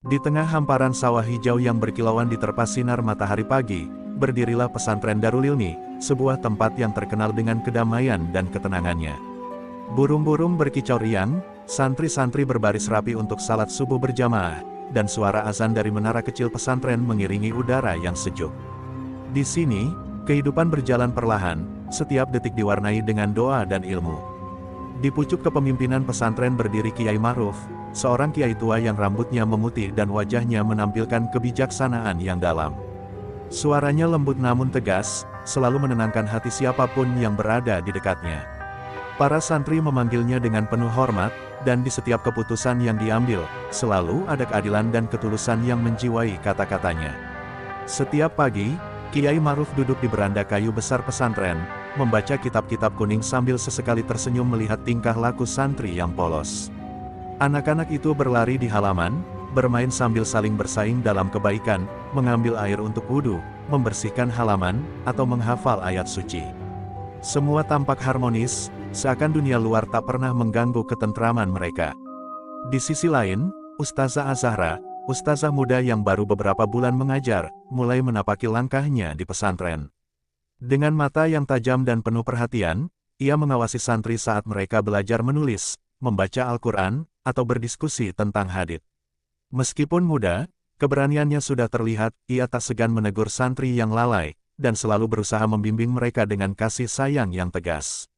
Di tengah hamparan sawah hijau yang berkilauan diterpa sinar matahari pagi, berdirilah pesantren Darul Ilmi, sebuah tempat yang terkenal dengan kedamaian dan ketenangannya. Burung-burung berkicau riang, santri-santri berbaris rapi untuk salat subuh berjamaah, dan suara azan dari menara kecil pesantren mengiringi udara yang sejuk. Di sini, kehidupan berjalan perlahan, setiap detik diwarnai dengan doa dan ilmu. Di pucuk kepemimpinan pesantren berdiri Kiai Ma'ruf, seorang kiai tua yang rambutnya memutih dan wajahnya menampilkan kebijaksanaan yang dalam. Suaranya lembut namun tegas, selalu menenangkan hati siapapun yang berada di dekatnya. Para santri memanggilnya dengan penuh hormat, dan di setiap keputusan yang diambil, selalu ada keadilan dan ketulusan yang menjiwai kata-katanya. Setiap pagi, Kiai Ma'ruf duduk di beranda kayu besar pesantren, membaca kitab-kitab kuning sambil sesekali tersenyum melihat tingkah laku santri yang polos. Anak-anak itu berlari di halaman, bermain sambil saling bersaing dalam kebaikan, mengambil air untuk wudhu, membersihkan halaman, atau menghafal ayat suci. Semua tampak harmonis, seakan dunia luar tak pernah mengganggu ketentraman mereka. Di sisi lain, Ustazah Az-Zahra, ustazah muda yang baru beberapa bulan mengajar, mulai menapaki langkahnya di pesantren. Dengan mata yang tajam dan penuh perhatian, ia mengawasi santri saat mereka belajar menulis, membaca Al-Quran, atau berdiskusi tentang hadits. Meskipun muda, keberaniannya sudah terlihat, ia tak segan menegur santri yang lalai, dan selalu berusaha membimbing mereka dengan kasih sayang yang tegas.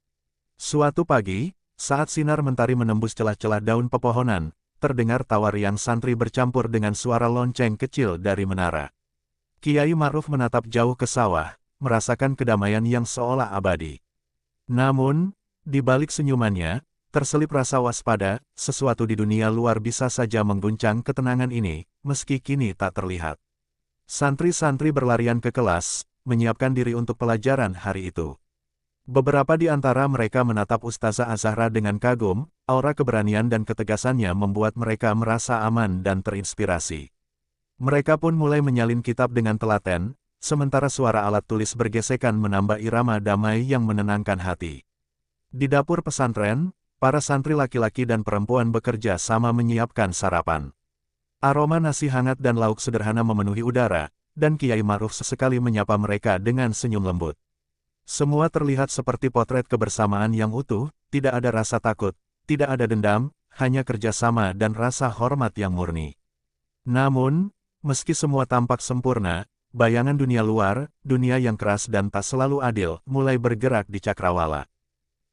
Suatu pagi, saat sinar mentari menembus celah-celah daun pepohonan, terdengar tawa riang santri bercampur dengan suara lonceng kecil dari menara. Kiai Ma'ruf menatap jauh ke sawah, merasakan kedamaian yang seolah abadi. Namun, di balik senyumannya, terselip rasa waspada, sesuatu di dunia luar bisa saja mengguncang ketenangan ini, meski kini tak terlihat. Santri-santri berlarian ke kelas, menyiapkan diri untuk pelajaran hari itu. Beberapa di antara mereka menatap Ustazah Az-Zahra dengan kagum, aura keberanian dan ketegasannya membuat mereka merasa aman dan terinspirasi. Mereka pun mulai menyalin kitab dengan telaten, sementara suara alat tulis bergesekan menambah irama damai yang menenangkan hati. Di dapur pesantren, para santri laki-laki dan perempuan bekerja sama menyiapkan sarapan. Aroma nasi hangat dan lauk sederhana memenuhi udara, dan Kiai Ma'ruf sesekali menyapa mereka dengan senyum lembut. Semua terlihat seperti potret kebersamaan yang utuh, tidak ada rasa takut, tidak ada dendam, hanya kerjasama dan rasa hormat yang murni. Namun, meski semua tampak sempurna, bayangan dunia luar, dunia yang keras dan tak selalu adil, mulai bergerak di cakrawala.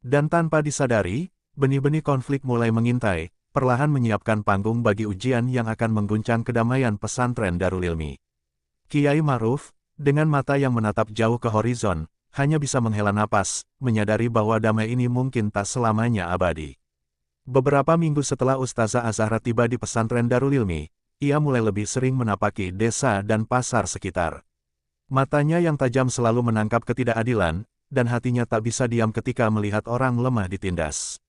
Dan tanpa disadari, benih-benih konflik mulai mengintai, perlahan menyiapkan panggung bagi ujian yang akan mengguncang kedamaian pesantren Darul Ilmi. Kiai Ma'ruf, dengan mata yang menatap jauh ke horizon, hanya bisa menghela napas, menyadari bahwa damai ini mungkin tak selamanya abadi. Beberapa minggu setelah Ustazah Az-Zahra tiba di pesantren Darul Ilmi, ia mulai lebih sering menapaki desa dan pasar sekitar. Matanya yang tajam selalu menangkap ketidakadilan, dan hatinya tak bisa diam ketika melihat orang lemah ditindas.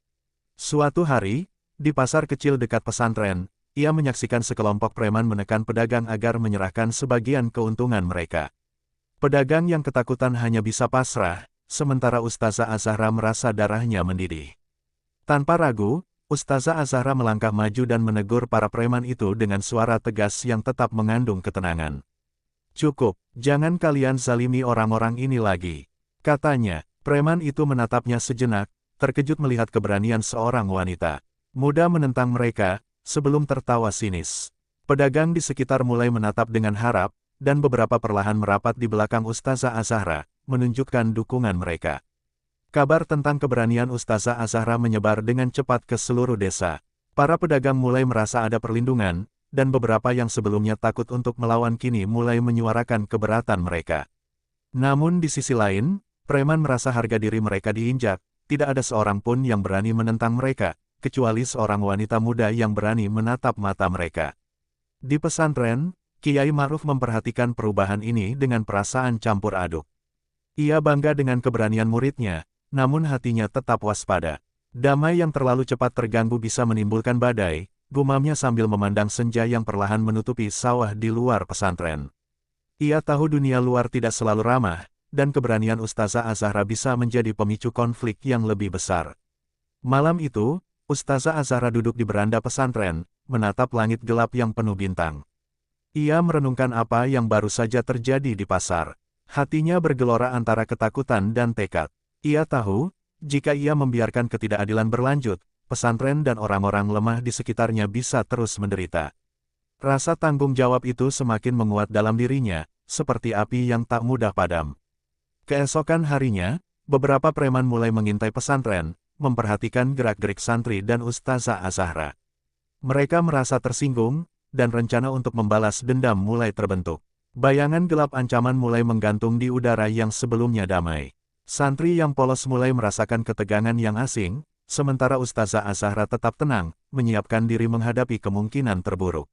Suatu hari, di pasar kecil dekat pesantren, ia menyaksikan sekelompok preman menekan pedagang agar menyerahkan sebagian keuntungan mereka. Pedagang yang ketakutan hanya bisa pasrah, sementara Ustazah Az-Zahra merasa darahnya mendidih. Tanpa ragu, Ustazah Az-Zahra melangkah maju dan menegur para preman itu dengan suara tegas yang tetap mengandung ketenangan. "Cukup, jangan kalian zalimi orang-orang ini lagi," katanya. Preman itu menatapnya sejenak, terkejut melihat keberanian seorang wanita muda menentang mereka, sebelum tertawa sinis. Pedagang di sekitar mulai menatap dengan harap, dan beberapa perlahan merapat di belakang Ustazah Az-Zahra, menunjukkan dukungan mereka. Kabar tentang keberanian Ustazah Az-Zahra menyebar dengan cepat ke seluruh desa. Para pedagang mulai merasa ada perlindungan, dan beberapa yang sebelumnya takut untuk melawan kini mulai menyuarakan keberatan mereka. Namun di sisi lain, preman merasa harga diri mereka diinjak, tidak ada seorang pun yang berani menentang mereka, kecuali seorang wanita muda yang berani menatap mata mereka. Di pesantren, Kiai Ma'ruf memperhatikan perubahan ini dengan perasaan campur aduk. Ia bangga dengan keberanian muridnya, namun hatinya tetap waspada. Damai yang terlalu cepat terganggu bisa menimbulkan badai, gumamnya sambil memandang senja yang perlahan menutupi sawah di luar pesantren. Ia tahu dunia luar tidak selalu ramah, dan keberanian Ustazah Az-Zahra bisa menjadi pemicu konflik yang lebih besar. Malam itu, Ustazah Azahra duduk di beranda pesantren, menatap langit gelap yang penuh bintang. Ia merenungkan apa yang baru saja terjadi di pasar. Hatinya bergelora antara ketakutan dan tekad. Ia tahu, jika ia membiarkan ketidakadilan berlanjut, pesantren dan orang-orang lemah di sekitarnya bisa terus menderita. Rasa tanggung jawab itu semakin menguat dalam dirinya, seperti api yang tak mudah padam. Keesokan harinya, beberapa preman mulai mengintai pesantren, memperhatikan gerak-gerik santri dan Ustazah Azahra. Mereka merasa tersinggung, dan rencana untuk membalas dendam mulai terbentuk. Bayangan gelap ancaman mulai menggantung di udara yang sebelumnya damai. Santri yang polos mulai merasakan ketegangan yang asing, sementara Ustazah Azahra tetap tenang, menyiapkan diri menghadapi kemungkinan terburuk.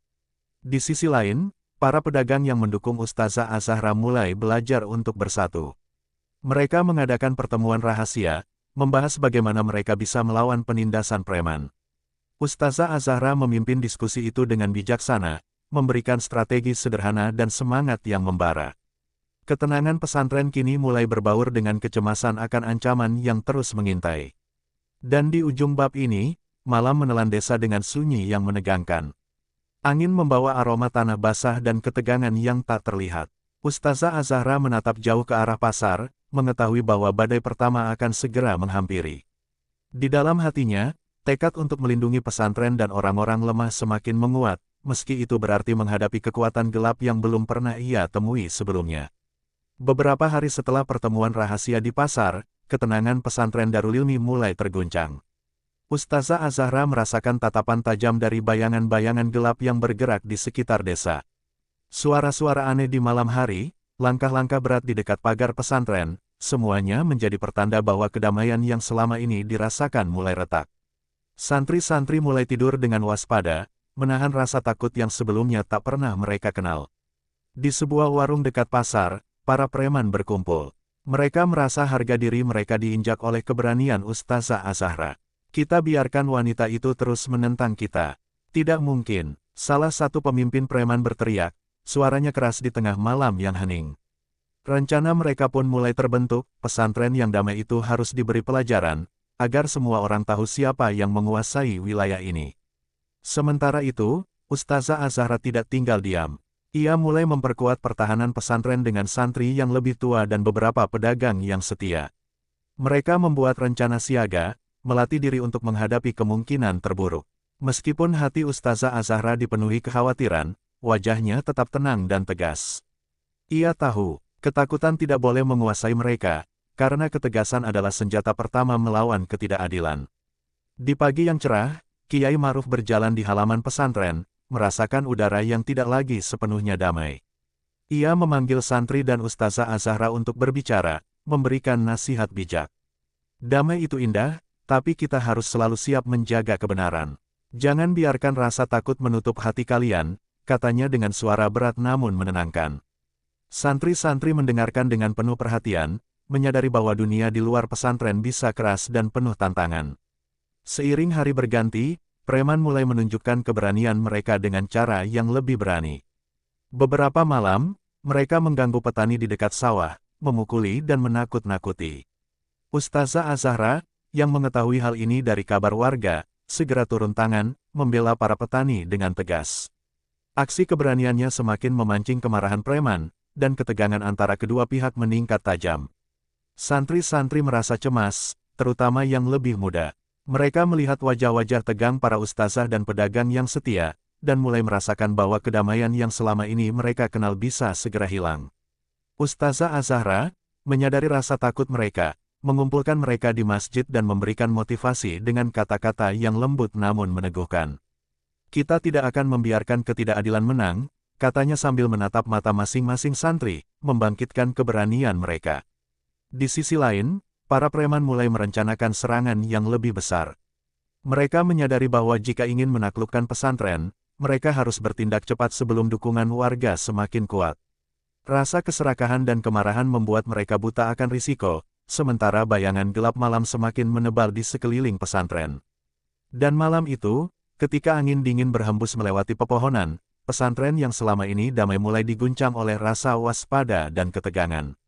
Di sisi lain, para pedagang yang mendukung Ustazah Azahra mulai belajar untuk bersatu. Mereka mengadakan pertemuan rahasia, membahas bagaimana mereka bisa melawan penindasan preman. Ustazah Azahra memimpin diskusi itu dengan bijaksana, memberikan strategi sederhana dan semangat yang membara. Ketenangan pesantren kini mulai berbaur dengan kecemasan akan ancaman yang terus mengintai. Dan di ujung bab ini, malam menelan desa dengan sunyi yang menegangkan. Angin membawa aroma tanah basah dan ketegangan yang tak terlihat. Ustazah Azahra menatap jauh ke arah pasar, mengetahui bahwa badai pertama akan segera menghampiri. Di dalam hatinya, tekad untuk melindungi pesantren dan orang-orang lemah semakin menguat, meski itu berarti menghadapi kekuatan gelap yang belum pernah ia temui sebelumnya. Beberapa hari setelah pertemuan rahasia di pasar, ketenangan pesantren Darul Ilmi mulai terguncang. Ustazah Azahra merasakan tatapan tajam dari bayangan-bayangan gelap yang bergerak di sekitar desa. Suara-suara aneh di malam hari, langkah-langkah berat di dekat pagar pesantren, semuanya menjadi pertanda bahwa kedamaian yang selama ini dirasakan mulai retak. Santri-santri mulai tidur dengan waspada, menahan rasa takut yang sebelumnya tak pernah mereka kenal. Di sebuah warung dekat pasar, para preman berkumpul. Mereka merasa harga diri mereka diinjak oleh keberanian Ustazah Azahra. Kita biarkan wanita itu terus menentang kita. Tidak mungkin, salah satu pemimpin preman berteriak, suaranya keras di tengah malam yang hening. Rencana mereka pun mulai terbentuk, pesantren yang damai itu harus diberi pelajaran, agar semua orang tahu siapa yang menguasai wilayah ini. Sementara itu, Ustazah Azahra tidak tinggal diam. Ia mulai memperkuat pertahanan pesantren dengan santri yang lebih tua dan beberapa pedagang yang setia. Mereka membuat rencana siaga, melatih diri untuk menghadapi kemungkinan terburuk. Meskipun hati Ustazah Azahra dipenuhi kekhawatiran, wajahnya tetap tenang dan tegas. Ia tahu, ketakutan tidak boleh menguasai mereka, karena ketegasan adalah senjata pertama melawan ketidakadilan. Di pagi yang cerah, Kiai Ma'ruf berjalan di halaman pesantren, merasakan udara yang tidak lagi sepenuhnya damai. Ia memanggil santri dan Ustazah Azahra untuk berbicara, memberikan nasihat bijak. Damai itu indah, tapi kita harus selalu siap menjaga kebenaran. Jangan biarkan rasa takut menutup hati kalian, katanya dengan suara berat namun menenangkan. Santri-santri mendengarkan dengan penuh perhatian, menyadari bahwa dunia di luar pesantren bisa keras dan penuh tantangan. Seiring hari berganti, preman mulai menunjukkan keberanian mereka dengan cara yang lebih berani. Beberapa malam, mereka mengganggu petani di dekat sawah, memukuli dan menakut-nakuti. Ustazah Azahra, yang mengetahui hal ini dari kabar warga, segera turun tangan, membela para petani dengan tegas. Aksi keberaniannya semakin memancing kemarahan preman, dan ketegangan antara kedua pihak meningkat tajam. Santri-santri merasa cemas, terutama yang lebih muda. Mereka melihat wajah-wajah tegang para ustazah dan pedagang yang setia, dan mulai merasakan bahwa kedamaian yang selama ini mereka kenal bisa segera hilang. Ustazah Azahra, menyadari rasa takut mereka, mengumpulkan mereka di masjid dan memberikan motivasi dengan kata-kata yang lembut namun meneguhkan. Kita tidak akan membiarkan ketidakadilan menang, katanya sambil menatap mata masing-masing santri, membangkitkan keberanian mereka. Di sisi lain, para preman mulai merencanakan serangan yang lebih besar. Mereka menyadari bahwa jika ingin menaklukkan pesantren, mereka harus bertindak cepat sebelum dukungan warga semakin kuat. Rasa keserakahan dan kemarahan membuat mereka buta akan risiko, sementara bayangan gelap malam semakin menebal di sekeliling pesantren. Dan malam itu, ketika angin dingin berhembus melewati pepohonan, pesantren yang selama ini damai mulai diguncang oleh rasa waspada dan ketegangan.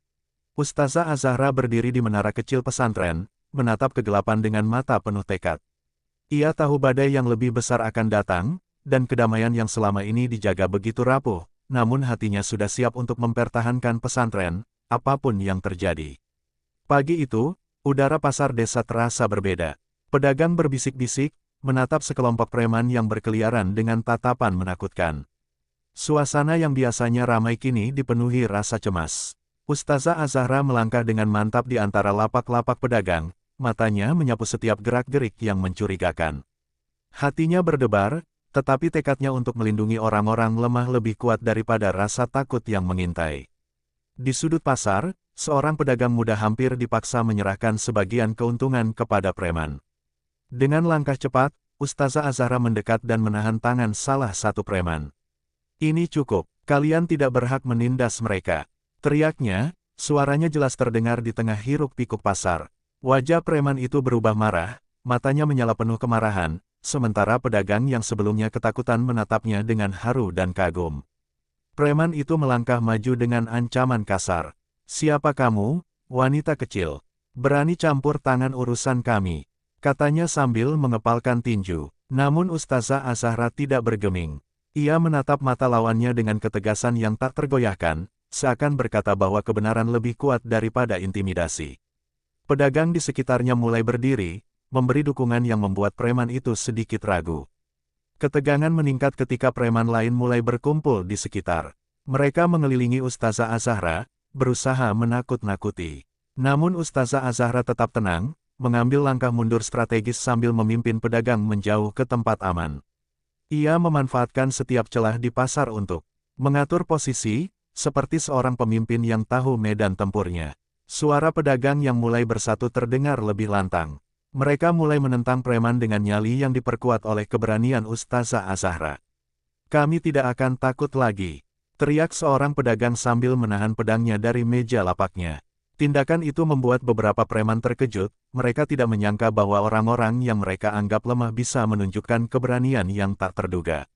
Ustazah Azahra berdiri di menara kecil pesantren, menatap kegelapan dengan mata penuh tekad. Ia tahu badai yang lebih besar akan datang, dan kedamaian yang selama ini dijaga begitu rapuh, namun hatinya sudah siap untuk mempertahankan pesantren, apapun yang terjadi. Pagi itu, udara pasar desa terasa berbeda. Pedagang berbisik-bisik, menatap sekelompok preman yang berkeliaran dengan tatapan menakutkan. Suasana yang biasanya ramai kini dipenuhi rasa cemas. Ustazah Az-Zahra melangkah dengan mantap di antara lapak-lapak pedagang, matanya menyapu setiap gerak-gerik yang mencurigakan. Hatinya berdebar, tetapi tekadnya untuk melindungi orang-orang lemah lebih kuat daripada rasa takut yang mengintai. Di sudut pasar, seorang pedagang muda hampir dipaksa menyerahkan sebagian keuntungan kepada preman. Dengan langkah cepat, Ustazah Az-Zahra mendekat dan menahan tangan salah satu preman. "Ini cukup, kalian tidak berhak menindas mereka," teriaknya, suaranya jelas terdengar di tengah hiruk-pikuk pasar. Wajah preman itu berubah marah, matanya menyala penuh kemarahan, sementara pedagang yang sebelumnya ketakutan menatapnya dengan haru dan kagum. Preman itu melangkah maju dengan ancaman kasar. "Siapa kamu, wanita kecil? Berani campur tangan urusan kami?" katanya sambil mengepalkan tinju. Namun Ustazah Az-Zahra tidak bergeming. Ia menatap mata lawannya dengan ketegasan yang tak tergoyahkan, seakan berkata bahwa kebenaran lebih kuat daripada intimidasi. Pedagang di sekitarnya mulai berdiri, memberi dukungan yang membuat preman itu sedikit ragu. Ketegangan meningkat ketika preman lain mulai berkumpul di sekitar. Mereka mengelilingi Ustazah Az-Zahra, berusaha menakut-nakuti. Namun Ustazah Az-Zahra tetap tenang, mengambil langkah mundur strategis sambil memimpin pedagang menjauh ke tempat aman. Ia memanfaatkan setiap celah di pasar untuk mengatur posisi, seperti seorang pemimpin yang tahu medan tempurnya. Suara pedagang yang mulai bersatu terdengar lebih lantang. Mereka mulai menentang preman dengan nyali yang diperkuat oleh keberanian Ustazah Az-Zahra. "Kami tidak akan takut lagi," teriak seorang pedagang sambil menahan pedangnya dari meja lapaknya. Tindakan itu membuat beberapa preman terkejut, mereka tidak menyangka bahwa orang-orang yang mereka anggap lemah bisa menunjukkan keberanian yang tak terduga.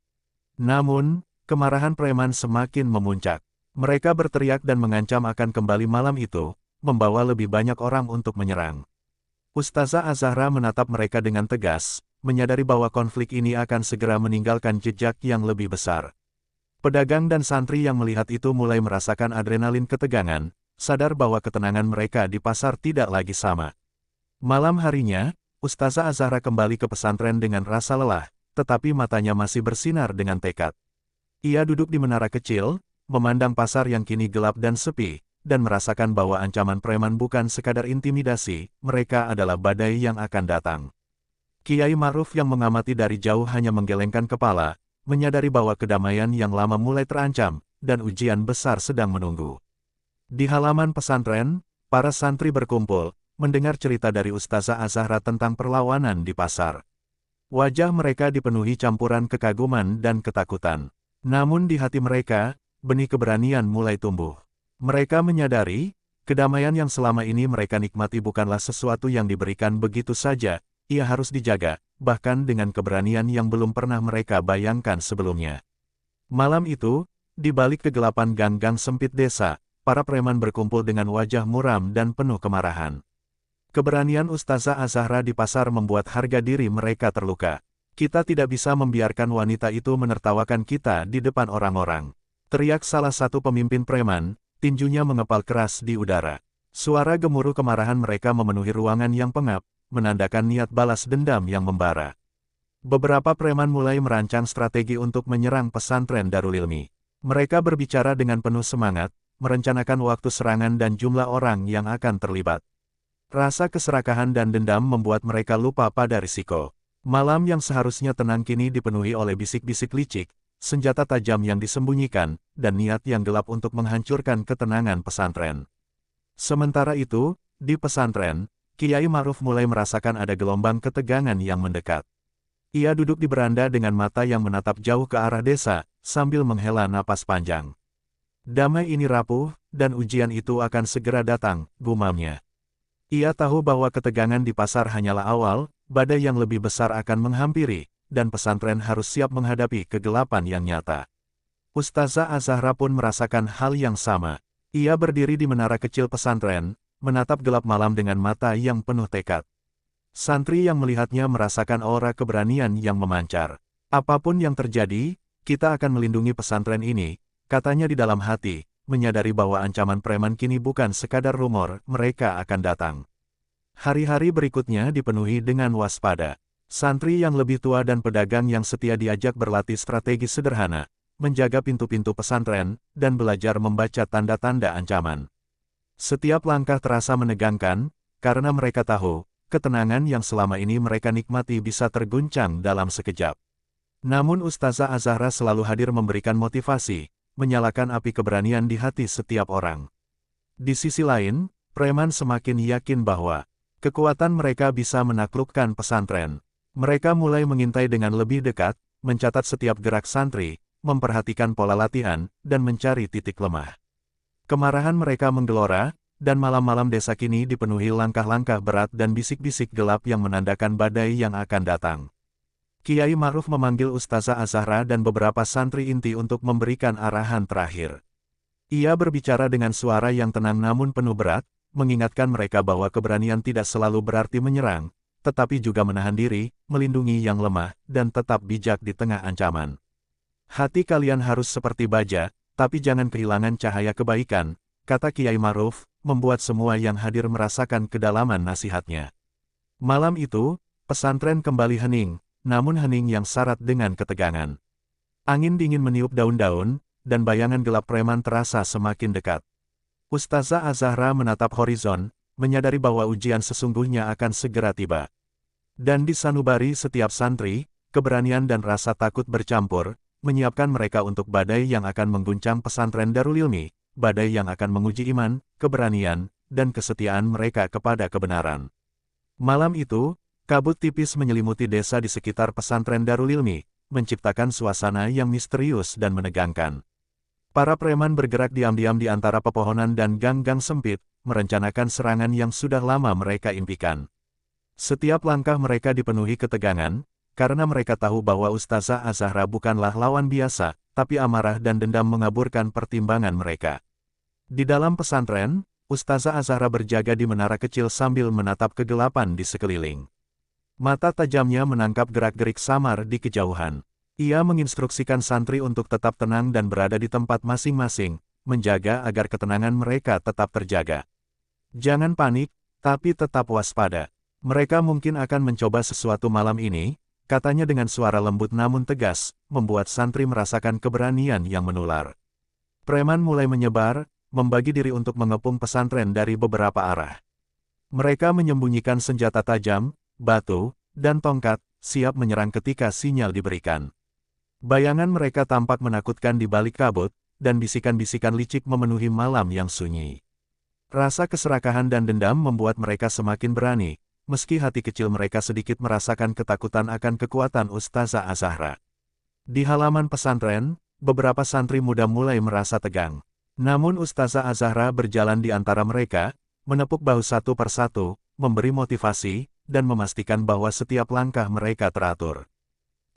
Namun, kemarahan preman semakin memuncak. Mereka berteriak dan mengancam akan kembali malam itu, membawa lebih banyak orang untuk menyerang. Ustazah Az-Zahra menatap mereka dengan tegas, menyadari bahwa konflik ini akan segera meninggalkan jejak yang lebih besar. Pedagang dan santri yang melihat itu mulai merasakan adrenalin ketegangan, sadar bahwa ketenangan mereka di pasar tidak lagi sama. Malam harinya, Ustazah Az-Zahra kembali ke pesantren dengan rasa lelah, tetapi matanya masih bersinar dengan tekad. Ia duduk di menara kecil, memandang pasar yang kini gelap dan sepi, dan merasakan bahwa ancaman preman bukan sekadar intimidasi, mereka adalah badai yang akan datang. Kiai Ma'ruf yang mengamati dari jauh hanya menggelengkan kepala, menyadari bahwa kedamaian yang lama mulai terancam, dan ujian besar sedang menunggu. Di halaman pesantren, para santri berkumpul, mendengar cerita dari Ustazah Az-Zahra tentang perlawanan di pasar. Wajah mereka dipenuhi campuran kekaguman dan ketakutan. Namun di hati mereka, benih keberanian mulai tumbuh. Mereka menyadari, kedamaian yang selama ini mereka nikmati bukanlah sesuatu yang diberikan begitu saja, ia harus dijaga, bahkan dengan keberanian yang belum pernah mereka bayangkan sebelumnya. Malam itu, di balik kegelapan gang-gang sempit desa, para preman berkumpul dengan wajah muram dan penuh kemarahan. Keberanian Ustazah Az-Zahra di pasar membuat harga diri mereka terluka. "Kita tidak bisa membiarkan wanita itu menertawakan kita di depan orang-orang," teriak salah satu pemimpin preman, tinjunya mengepal keras di udara. Suara gemuruh kemarahan mereka memenuhi ruangan yang pengap, menandakan niat balas dendam yang membara. Beberapa preman mulai merancang strategi untuk menyerang pesantren Darul Ilmi. Mereka berbicara dengan penuh semangat, merencanakan waktu serangan dan jumlah orang yang akan terlibat. Rasa keserakahan dan dendam membuat mereka lupa pada risiko. Malam yang seharusnya tenang kini dipenuhi oleh bisik-bisik licik, senjata tajam yang disembunyikan, dan niat yang gelap untuk menghancurkan ketenangan pesantren. Sementara itu, di pesantren, Kiai Ma'ruf mulai merasakan ada gelombang ketegangan yang mendekat. Ia duduk di beranda dengan mata yang menatap jauh ke arah desa, sambil menghela napas panjang. Damai ini rapuh, dan ujian itu akan segera datang, gumamnya. Ia tahu bahwa ketegangan di pasar hanyalah awal, badai yang lebih besar akan menghampiri, dan pesantren harus siap menghadapi kegelapan yang nyata. Ustazah Az-Zahra pun merasakan hal yang sama. Ia berdiri di menara kecil pesantren, menatap gelap malam dengan mata yang penuh tekad. Santri yang melihatnya merasakan aura keberanian yang memancar. Apapun yang terjadi, kita akan melindungi pesantren ini, katanya di dalam hati, menyadari bahwa ancaman preman kini bukan sekadar rumor, mereka akan datang. Hari-hari berikutnya dipenuhi dengan waspada. Santri yang lebih tua dan pedagang yang setia diajak berlatih strategi sederhana, menjaga pintu-pintu pesantren, dan belajar membaca tanda-tanda ancaman. Setiap langkah terasa menegangkan, karena mereka tahu, ketenangan yang selama ini mereka nikmati bisa terguncang dalam sekejap. Namun Ustazah Az-Zahra selalu hadir memberikan motivasi, menyalakan api keberanian di hati setiap orang. Di sisi lain, preman semakin yakin bahwa kekuatan mereka bisa menaklukkan pesantren. Mereka mulai mengintai dengan lebih dekat, mencatat setiap gerak santri, memperhatikan pola latihan, dan mencari titik lemah. Kemarahan mereka menggelora, dan malam-malam desa kini dipenuhi langkah-langkah berat dan bisik-bisik gelap yang menandakan badai yang akan datang. Kiai Ma'ruf memanggil Ustazah Az-Zahra dan beberapa santri inti untuk memberikan arahan terakhir. Ia berbicara dengan suara yang tenang namun penuh berat, mengingatkan mereka bahwa keberanian tidak selalu berarti menyerang, tetapi juga menahan diri, melindungi yang lemah, dan tetap bijak di tengah ancaman. Hati kalian harus seperti baja, tapi jangan kehilangan cahaya kebaikan, kata Kiai Ma'ruf, membuat semua yang hadir merasakan kedalaman nasihatnya. Malam itu, pesantren kembali hening, namun hening yang syarat dengan ketegangan. Angin dingin meniup daun-daun, dan bayangan gelap preman terasa semakin dekat. Ustazah Az-Zahra menatap horizon, menyadari bahwa ujian sesungguhnya akan segera tiba. Dan di sanubari setiap santri, keberanian dan rasa takut bercampur, menyiapkan mereka untuk badai yang akan mengguncang pesantren Darul Ilmi, badai yang akan menguji iman, keberanian, dan kesetiaan mereka kepada kebenaran. Malam itu, kabut tipis menyelimuti desa di sekitar pesantren Darul Ilmi, menciptakan suasana yang misterius dan menegangkan. Para preman bergerak diam-diam di antara pepohonan dan gang-gang sempit, merencanakan serangan yang sudah lama mereka impikan. Setiap langkah mereka dipenuhi ketegangan, karena mereka tahu bahwa Ustazah Az-Zahra bukanlah lawan biasa, tapi amarah dan dendam mengaburkan pertimbangan mereka. Di dalam pesantren, Ustazah Az-Zahra berjaga di menara kecil sambil menatap kegelapan di sekeliling. Mata tajamnya menangkap gerak-gerik samar di kejauhan. Ia menginstruksikan santri untuk tetap tenang dan berada di tempat masing-masing, menjaga agar ketenangan mereka tetap terjaga. Jangan panik, tapi tetap waspada. Mereka mungkin akan mencoba sesuatu malam ini, katanya dengan suara lembut namun tegas, membuat santri merasakan keberanian yang menular. Preman mulai menyebar, membagi diri untuk mengepung pesantren dari beberapa arah. Mereka menyembunyikan senjata tajam, batu, dan tongkat, siap menyerang ketika sinyal diberikan. Bayangan mereka tampak menakutkan di balik kabut, dan bisikan-bisikan licik memenuhi malam yang sunyi. Rasa keserakahan dan dendam membuat mereka semakin berani, meski hati kecil mereka sedikit merasakan ketakutan akan kekuatan Ustazah Az-Zahra. Di halaman pesantren, beberapa santri muda mulai merasa tegang. Namun Ustazah Az-Zahra berjalan di antara mereka, menepuk bahu satu persatu, memberi motivasi, dan memastikan bahwa setiap langkah mereka teratur.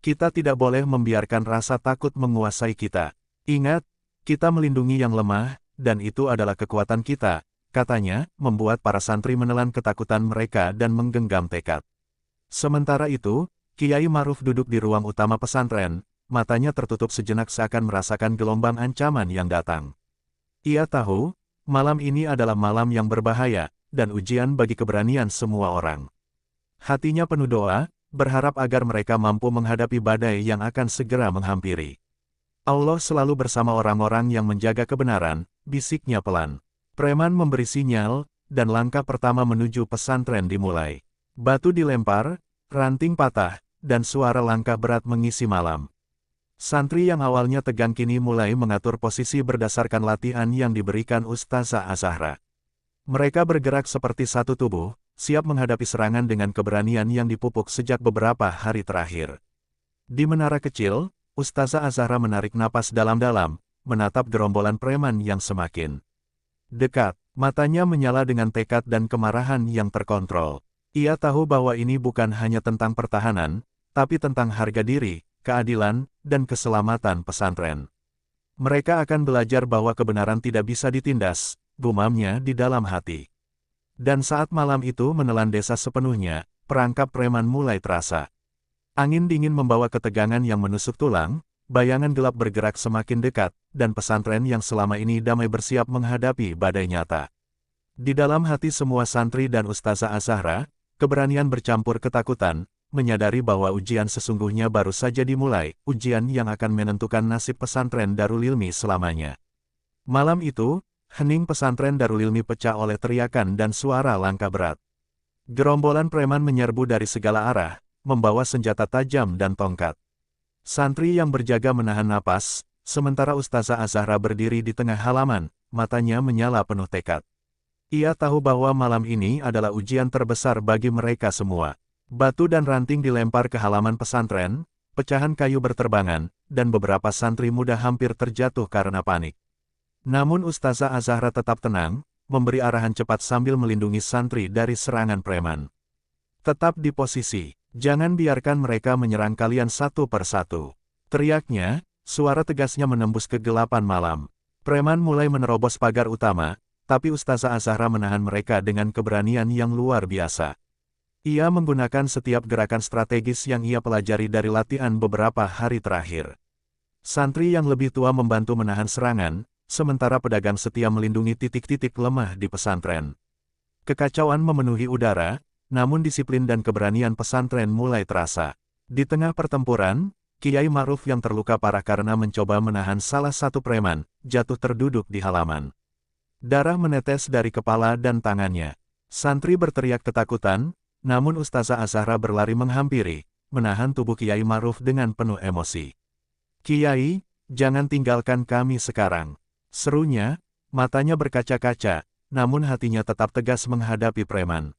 Kita tidak boleh membiarkan rasa takut menguasai kita. Ingat, kita melindungi yang lemah, dan itu adalah kekuatan kita, katanya, membuat para santri menelan ketakutan mereka dan menggenggam tekad. Sementara itu, Kiai Ma'ruf duduk di ruang utama pesantren, matanya tertutup sejenak seakan merasakan gelombang ancaman yang datang. Ia tahu, malam ini adalah malam yang berbahaya, dan ujian bagi keberanian semua orang. Hatinya penuh doa, berharap agar mereka mampu menghadapi badai yang akan segera menghampiri. Allah selalu bersama orang-orang yang menjaga kebenaran, bisiknya pelan. Preman memberi sinyal, dan langkah pertama menuju pesantren dimulai. Batu dilempar, ranting patah, dan suara langkah berat mengisi malam. Santri yang awalnya tegang kini mulai mengatur posisi berdasarkan latihan yang diberikan Ustazah Az-Zahra. Mereka bergerak seperti satu tubuh, siap menghadapi serangan dengan keberanian yang dipupuk sejak beberapa hari terakhir. Di menara kecil, Ustazah Az-Zahra menarik napas dalam-dalam, menatap gerombolan preman yang semakin dekat. Matanya menyala dengan tekad dan kemarahan yang terkontrol. Ia tahu bahwa ini bukan hanya tentang pertahanan, tapi tentang harga diri, keadilan, dan keselamatan pesantren. Mereka akan belajar bahwa kebenaran tidak bisa ditindas, gumamnya di dalam hati. Dan saat malam itu menelan desa sepenuhnya, perangkap preman mulai terasa. Angin dingin membawa ketegangan yang menusuk tulang, bayangan gelap bergerak semakin dekat, dan pesantren yang selama ini damai bersiap menghadapi badai nyata. Di dalam hati semua santri dan Ustazah Az-Zahra, keberanian bercampur ketakutan, menyadari bahwa ujian sesungguhnya baru saja dimulai, ujian yang akan menentukan nasib pesantren Darul Ilmi selamanya. Malam itu, hening pesantren Darul Ilmi pecah oleh teriakan dan suara langkah berat. Gerombolan preman menyerbu dari segala arah, membawa senjata tajam dan tongkat. Santri yang berjaga menahan napas, sementara Ustazah Az-Zahra berdiri di tengah halaman, matanya menyala penuh tekad. Ia tahu bahwa malam ini adalah ujian terbesar bagi mereka semua. Batu dan ranting dilempar ke halaman pesantren, pecahan kayu berterbangan, dan beberapa santri muda hampir terjatuh karena panik. Namun Ustazah Az-Zahra tetap tenang, memberi arahan cepat sambil melindungi santri dari serangan preman. Tetap di posisi, jangan biarkan mereka menyerang kalian satu persatu. Teriaknya, suara tegasnya menembus kegelapan malam. Preman mulai menerobos pagar utama, tapi Ustazah Az-Zahra menahan mereka dengan keberanian yang luar biasa. Ia menggunakan setiap gerakan strategis yang ia pelajari dari latihan beberapa hari terakhir. Santri yang lebih tua membantu menahan serangan, sementara pedagang setia melindungi titik-titik lemah di pesantren. Kekacauan memenuhi udara, namun disiplin dan keberanian pesantren mulai terasa. Di tengah pertempuran, Kiai Ma'ruf yang terluka parah karena mencoba menahan salah satu preman, jatuh terduduk di halaman. Darah menetes dari kepala dan tangannya. Santri berteriak ketakutan, namun Ustazah Az-Zahra berlari menghampiri, menahan tubuh Kiai Ma'ruf dengan penuh emosi. "Kiai, jangan tinggalkan kami sekarang," serunya, matanya berkaca-kaca, namun hatinya tetap tegas menghadapi preman.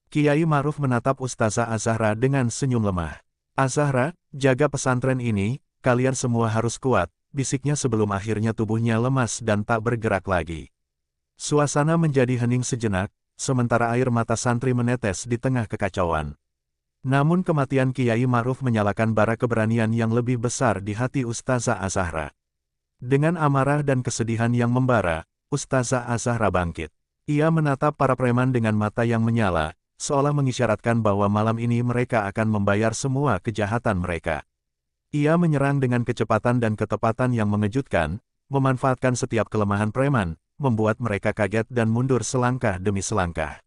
Kiai Ma'ruf menatap Ustazah Az-Zahra dengan senyum lemah. "Az-Zahra, jaga pesantren ini, kalian semua harus kuat," bisiknya sebelum akhirnya tubuhnya lemas dan tak bergerak lagi. Suasana menjadi hening sejenak, sementara air mata santri menetes di tengah kekacauan. Namun kematian Kiai Ma'ruf menyalakan bara keberanian yang lebih besar di hati Ustazah Az-Zahra. Dengan amarah dan kesedihan yang membara, Ustazah Az-Zahra bangkit. Ia menatap para preman dengan mata yang menyala, seolah mengisyaratkan bahwa malam ini mereka akan membayar semua kejahatan mereka. Ia menyerang dengan kecepatan dan ketepatan yang mengejutkan, memanfaatkan setiap kelemahan preman, membuat mereka kaget dan mundur selangkah demi selangkah.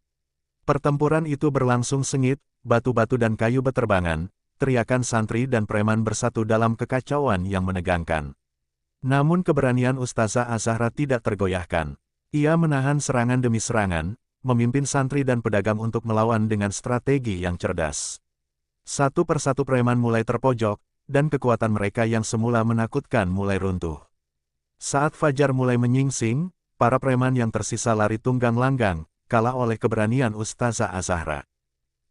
Pertempuran itu berlangsung sengit, batu-batu dan kayu beterbangan, teriakan santri dan preman bersatu dalam kekacauan yang menegangkan. Namun keberanian Ustazah Az-Zahra tidak tergoyahkan. Ia menahan serangan demi serangan, memimpin santri dan pedagang untuk melawan dengan strategi yang cerdas. Satu persatu preman mulai terpojok, dan kekuatan mereka yang semula menakutkan mulai runtuh. Saat fajar mulai menyingsing, para preman yang tersisa lari tunggang langgang, kalah oleh keberanian Ustazah Az-Zahra.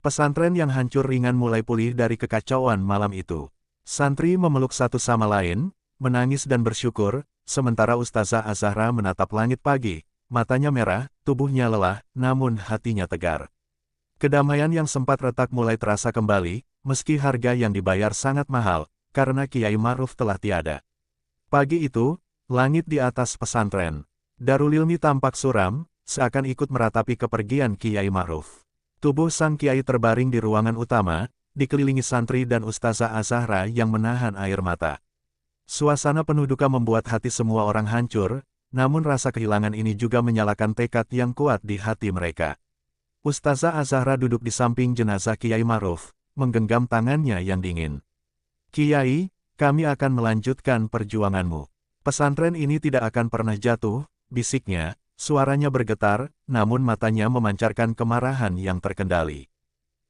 Pesantren yang hancur ringan mulai pulih dari kekacauan malam itu. Santri memeluk satu sama lain, menangis dan bersyukur, sementara Ustazah Az-Zahra menatap langit pagi, matanya merah, tubuhnya lelah, namun hatinya tegar. Kedamaian yang sempat retak mulai terasa kembali, meski harga yang dibayar sangat mahal, karena Kiai Ma'ruf telah tiada. Pagi itu, langit di atas pesantren Darul Ilmi tampak suram, seakan ikut meratapi kepergian Kiai Ma'ruf. Tubuh sang Kiai terbaring di ruangan utama, dikelilingi santri dan Ustazah Az-Zahra yang menahan air mata. Suasana penuh duka membuat hati semua orang hancur, namun rasa kehilangan ini juga menyalakan tekad yang kuat di hati mereka. Ustazah Az-Zahra duduk di samping jenazah Kiai Ma'ruf, menggenggam tangannya yang dingin. "Kiai, kami akan melanjutkan perjuanganmu. Pesantren ini tidak akan pernah jatuh," bisiknya, suaranya bergetar, namun matanya memancarkan kemarahan yang terkendali.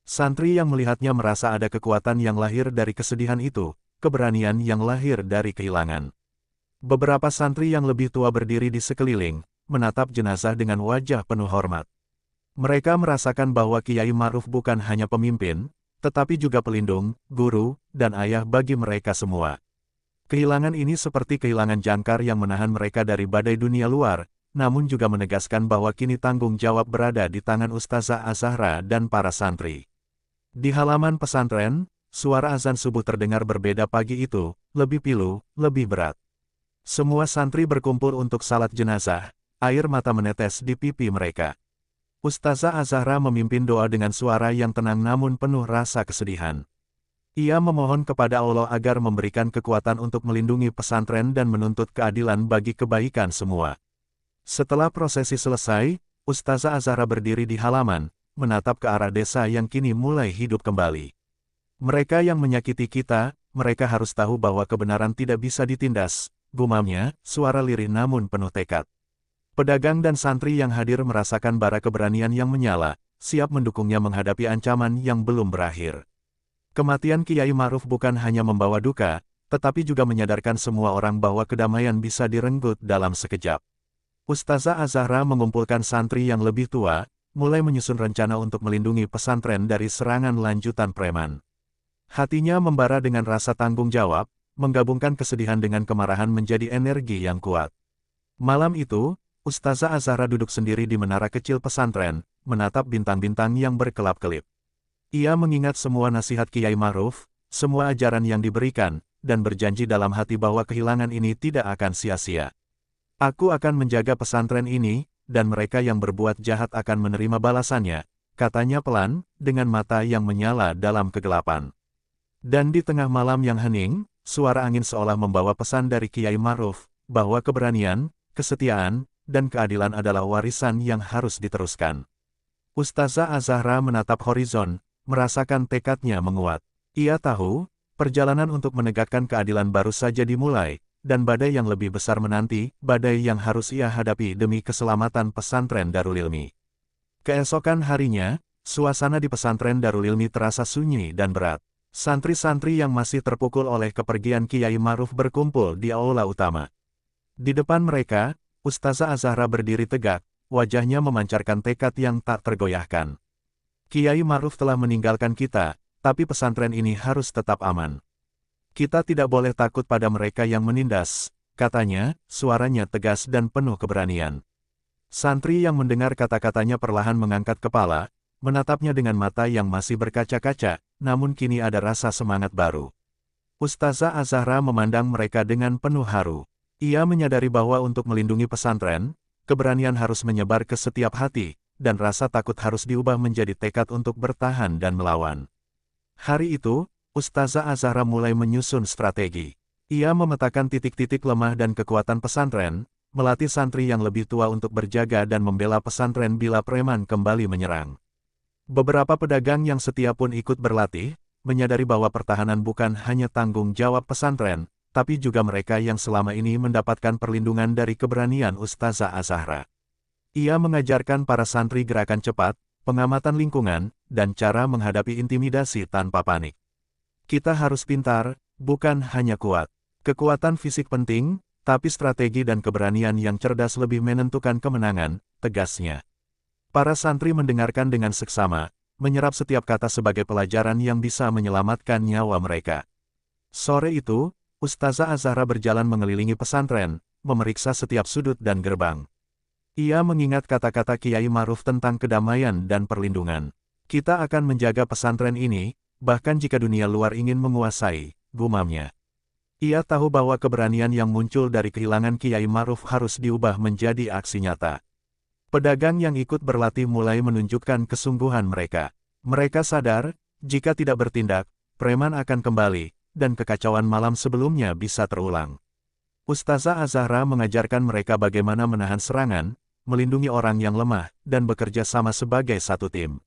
Santri yang melihatnya merasa ada kekuatan yang lahir dari kesedihan itu, keberanian yang lahir dari kehilangan. Beberapa santri yang lebih tua berdiri di sekeliling, menatap jenazah dengan wajah penuh hormat. Mereka merasakan bahwa Kiai Ma'ruf bukan hanya pemimpin, tetapi juga pelindung, guru, dan ayah bagi mereka semua. Kehilangan ini seperti kehilangan jangkar yang menahan mereka dari badai dunia luar, namun juga menegaskan bahwa kini tanggung jawab berada di tangan Ustazah Az-Zahra dan para santri. Di halaman pesantren, suara azan subuh terdengar berbeda pagi itu, lebih pilu, lebih berat. Semua santri berkumpul untuk salat jenazah, air mata menetes di pipi mereka. Ustazah Az-Zahra memimpin doa dengan suara yang tenang namun penuh rasa kesedihan. Ia memohon kepada Allah agar memberikan kekuatan untuk melindungi pesantren dan menuntut keadilan bagi kebaikan semua. Setelah prosesi selesai, Ustazah Az-Zahra berdiri di halaman, menatap ke arah desa yang kini mulai hidup kembali. Mereka yang menyakiti kita, mereka harus tahu bahwa kebenaran tidak bisa ditindas, gumamnya, suara lirih namun penuh tekad. Pedagang dan santri yang hadir merasakan bara keberanian yang menyala, siap mendukungnya menghadapi ancaman yang belum berakhir. Kematian Kiai Ma'ruf bukan hanya membawa duka, tetapi juga menyadarkan semua orang bahwa kedamaian bisa direnggut dalam sekejap. Ustazah Az-Zahra mengumpulkan santri yang lebih tua, mulai menyusun rencana untuk melindungi pesantren dari serangan lanjutan preman. Hatinya membara dengan rasa tanggung jawab, menggabungkan kesedihan dengan kemarahan menjadi energi yang kuat. Malam itu, Ustazah Az-Zahra duduk sendiri di menara kecil pesantren, menatap bintang-bintang yang berkelap-kelip. Ia mengingat semua nasihat Kiai Ma'ruf, semua ajaran yang diberikan, dan berjanji dalam hati bahwa kehilangan ini tidak akan sia-sia. Aku akan menjaga pesantren ini, dan mereka yang berbuat jahat akan menerima balasannya, katanya pelan, dengan mata yang menyala dalam kegelapan. Dan di tengah malam yang hening, suara angin seolah membawa pesan dari Kiai Ma'ruf, bahwa keberanian, kesetiaan, dan keadilan adalah warisan yang harus diteruskan. Ustazah Az-Zahra menatap horizon, merasakan tekadnya menguat. Ia tahu, perjalanan untuk menegakkan keadilan baru saja dimulai, dan badai yang lebih besar menanti, badai yang harus ia hadapi demi keselamatan pesantren Darul Ilmi. Keesokan harinya, suasana di pesantren Darul Ilmi terasa sunyi dan berat. Santri-santri yang masih terpukul oleh kepergian Kiai Ma'ruf berkumpul di aula utama. Di depan mereka, Ustazah Az-Zahra berdiri tegak, wajahnya memancarkan tekad yang tak tergoyahkan. Kiai Ma'ruf telah meninggalkan kita, tapi pesantren ini harus tetap aman. Kita tidak boleh takut pada mereka yang menindas, katanya, suaranya tegas dan penuh keberanian. Santri yang mendengar kata-katanya perlahan mengangkat kepala, menatapnya dengan mata yang masih berkaca-kaca, namun kini ada rasa semangat baru. Ustazah Az-Zahra memandang mereka dengan penuh haru. Ia menyadari bahwa untuk melindungi pesantren, keberanian harus menyebar ke setiap hati, dan rasa takut harus diubah menjadi tekad untuk bertahan dan melawan. Hari itu, Ustazah Az-Zahra mulai menyusun strategi. Ia memetakan titik-titik lemah dan kekuatan pesantren, melatih santri yang lebih tua untuk berjaga dan membela pesantren bila preman kembali menyerang. Beberapa pedagang yang setia pun ikut berlatih, menyadari bahwa pertahanan bukan hanya tanggung jawab pesantren, tapi juga mereka yang selama ini mendapatkan perlindungan dari keberanian Ustazah Az-Zahra. Ia mengajarkan para santri gerakan cepat, pengamatan lingkungan, dan cara menghadapi intimidasi tanpa panik. Kita harus pintar, bukan hanya kuat. Kekuatan fisik penting, tapi strategi dan keberanian yang cerdas lebih menentukan kemenangan, tegasnya. Para santri mendengarkan dengan seksama, menyerap setiap kata sebagai pelajaran yang bisa menyelamatkan nyawa mereka. Sore itu, Ustazah Az-Zahra berjalan mengelilingi pesantren, memeriksa setiap sudut dan gerbang. Ia mengingat kata-kata Kiai Ma'ruf tentang kedamaian dan perlindungan. Kita akan menjaga pesantren ini, bahkan jika dunia luar ingin menguasai, gumamnya. Ia tahu bahwa keberanian yang muncul dari kehilangan Kiai Ma'ruf harus diubah menjadi aksi nyata. Pedagang yang ikut berlatih mulai menunjukkan kesungguhan mereka. Mereka sadar, jika tidak bertindak, preman akan kembali, dan kekacauan malam sebelumnya bisa terulang. Ustazah Az-Zahra mengajarkan mereka bagaimana menahan serangan, melindungi orang yang lemah, dan bekerja sama sebagai satu tim.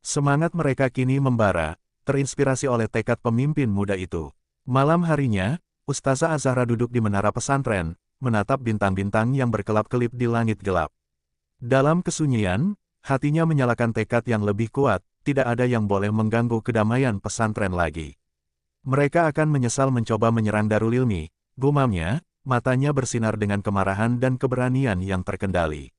Semangat mereka kini membara, terinspirasi oleh tekad pemimpin muda itu. Malam harinya, Ustazah Az-Zahra duduk di menara pesantren, menatap bintang-bintang yang berkelap-kelip di langit gelap. Dalam kesunyian, hatinya menyalakan tekad yang lebih kuat, tidak ada yang boleh mengganggu kedamaian pesantren lagi. Mereka akan menyesal mencoba menyerang Darul Ilmi, gumamnya, matanya bersinar dengan kemarahan dan keberanian yang terkendali.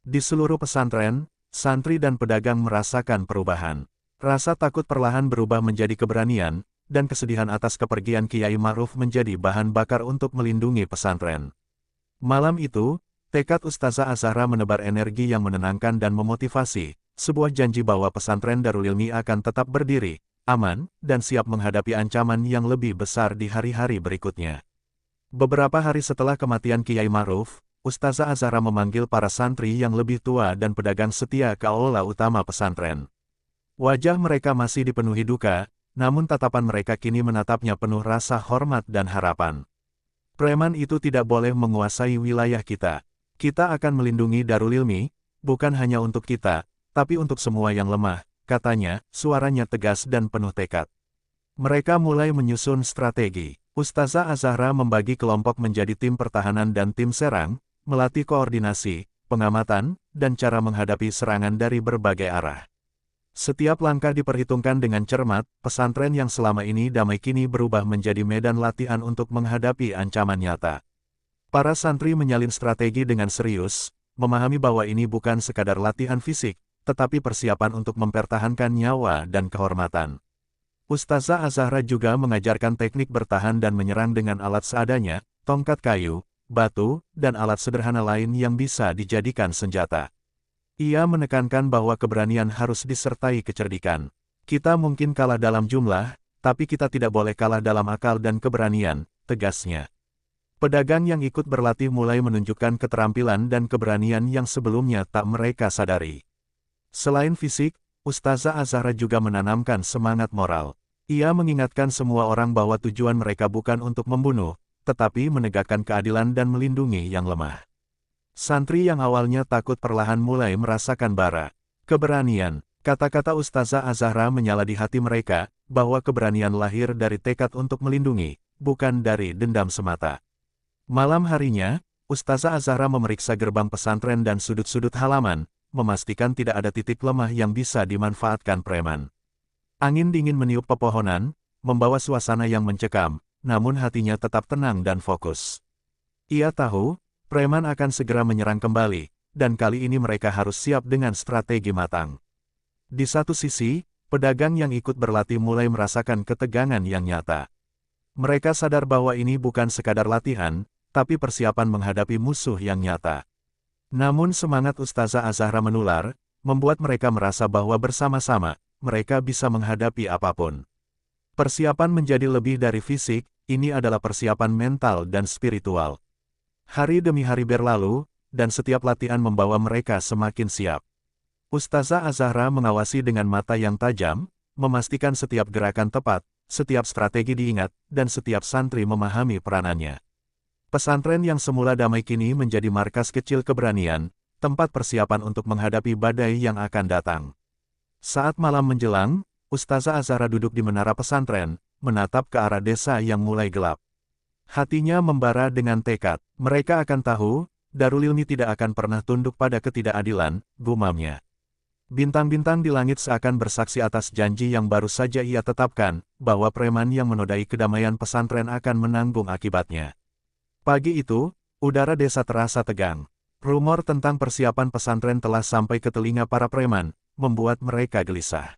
Di seluruh pesantren, santri dan pedagang merasakan perubahan. Rasa takut perlahan berubah menjadi keberanian, dan kesedihan atas kepergian Kiai Ma'ruf menjadi bahan bakar untuk melindungi pesantren. Malam itu, tekad Ustazah Az-Zahra menebar energi yang menenangkan dan memotivasi, sebuah janji bahwa pesantren Darul Ilmi akan tetap berdiri, aman, dan siap menghadapi ancaman yang lebih besar di hari-hari berikutnya. Beberapa hari setelah kematian Kiai Ma'ruf, Ustazah Azahra memanggil para santri yang lebih tua dan pedagang setia ke aula utama pesantren. Wajah mereka masih dipenuhi duka, namun tatapan mereka kini menatapnya penuh rasa hormat dan harapan. Preman itu tidak boleh menguasai wilayah kita. Kita akan melindungi Darul Ilmi, bukan hanya untuk kita, tapi untuk semua yang lemah, katanya, suaranya tegas dan penuh tekad. Mereka mulai menyusun strategi. Ustazah Azahra membagi kelompok menjadi tim pertahanan dan tim serang, melatih koordinasi, pengamatan, dan cara menghadapi serangan dari berbagai arah. Setiap langkah diperhitungkan dengan cermat, pesantren yang selama ini damai kini berubah menjadi medan latihan untuk menghadapi ancaman nyata. Para santri menyalin strategi dengan serius, memahami bahwa ini bukan sekadar latihan fisik, tetapi persiapan untuk mempertahankan nyawa dan kehormatan. Ustazah Azahra juga mengajarkan teknik bertahan dan menyerang dengan alat seadanya, tongkat kayu, batu, dan alat sederhana lain yang bisa dijadikan senjata. Ia menekankan bahwa keberanian harus disertai kecerdikan. Kita mungkin kalah dalam jumlah, tapi kita tidak boleh kalah dalam akal dan keberanian, tegasnya. Pedagang yang ikut berlatih mulai menunjukkan keterampilan dan keberanian yang sebelumnya tak mereka sadari. Selain fisik, Ustazah Azahra juga menanamkan semangat moral. Ia mengingatkan semua orang bahwa tujuan mereka bukan untuk membunuh, tetapi menegakkan keadilan dan melindungi yang lemah. Santri yang awalnya takut perlahan mulai merasakan bara keberanian. Kata-kata Ustazah Azahra menyala di hati mereka, bahwa keberanian lahir dari tekad untuk melindungi, bukan dari dendam semata. Malam harinya, Ustazah Azahra memeriksa gerbang pesantren dan sudut-sudut halaman, memastikan tidak ada titik lemah yang bisa dimanfaatkan preman. Angin dingin meniup pepohonan, membawa suasana yang mencekam, namun hatinya tetap tenang dan fokus. Ia tahu, preman akan segera menyerang kembali, dan kali ini mereka harus siap dengan strategi matang. Di satu sisi, pedagang yang ikut berlatih mulai merasakan ketegangan yang nyata. Mereka sadar bahwa ini bukan sekadar latihan, tapi persiapan menghadapi musuh yang nyata. Namun semangat Ustazah Azahra menular, membuat mereka merasa bahwa bersama-sama, mereka bisa menghadapi apapun. Persiapan menjadi lebih dari fisik, ini adalah persiapan mental dan spiritual. Hari demi hari berlalu, dan setiap latihan membawa mereka semakin siap. Ustazah Azahra mengawasi dengan mata yang tajam, memastikan setiap gerakan tepat, setiap strategi diingat, dan setiap santri memahami peranannya. Pesantren yang semula damai kini menjadi markas kecil keberanian, tempat persiapan untuk menghadapi badai yang akan datang. Saat malam menjelang, Ustazah Azahra duduk di menara pesantren, menatap ke arah desa yang mulai gelap. Hatinya membara dengan tekad. Mereka akan tahu, Darul Ilmi tidak akan pernah tunduk pada ketidakadilan, gumamnya. Bintang-bintang di langit seakan bersaksi atas janji yang baru saja ia tetapkan, bahwa preman yang menodai kedamaian pesantren akan menanggung akibatnya. Pagi itu, udara desa terasa tegang. Rumor tentang persiapan pesantren telah sampai ke telinga para preman, membuat mereka gelisah.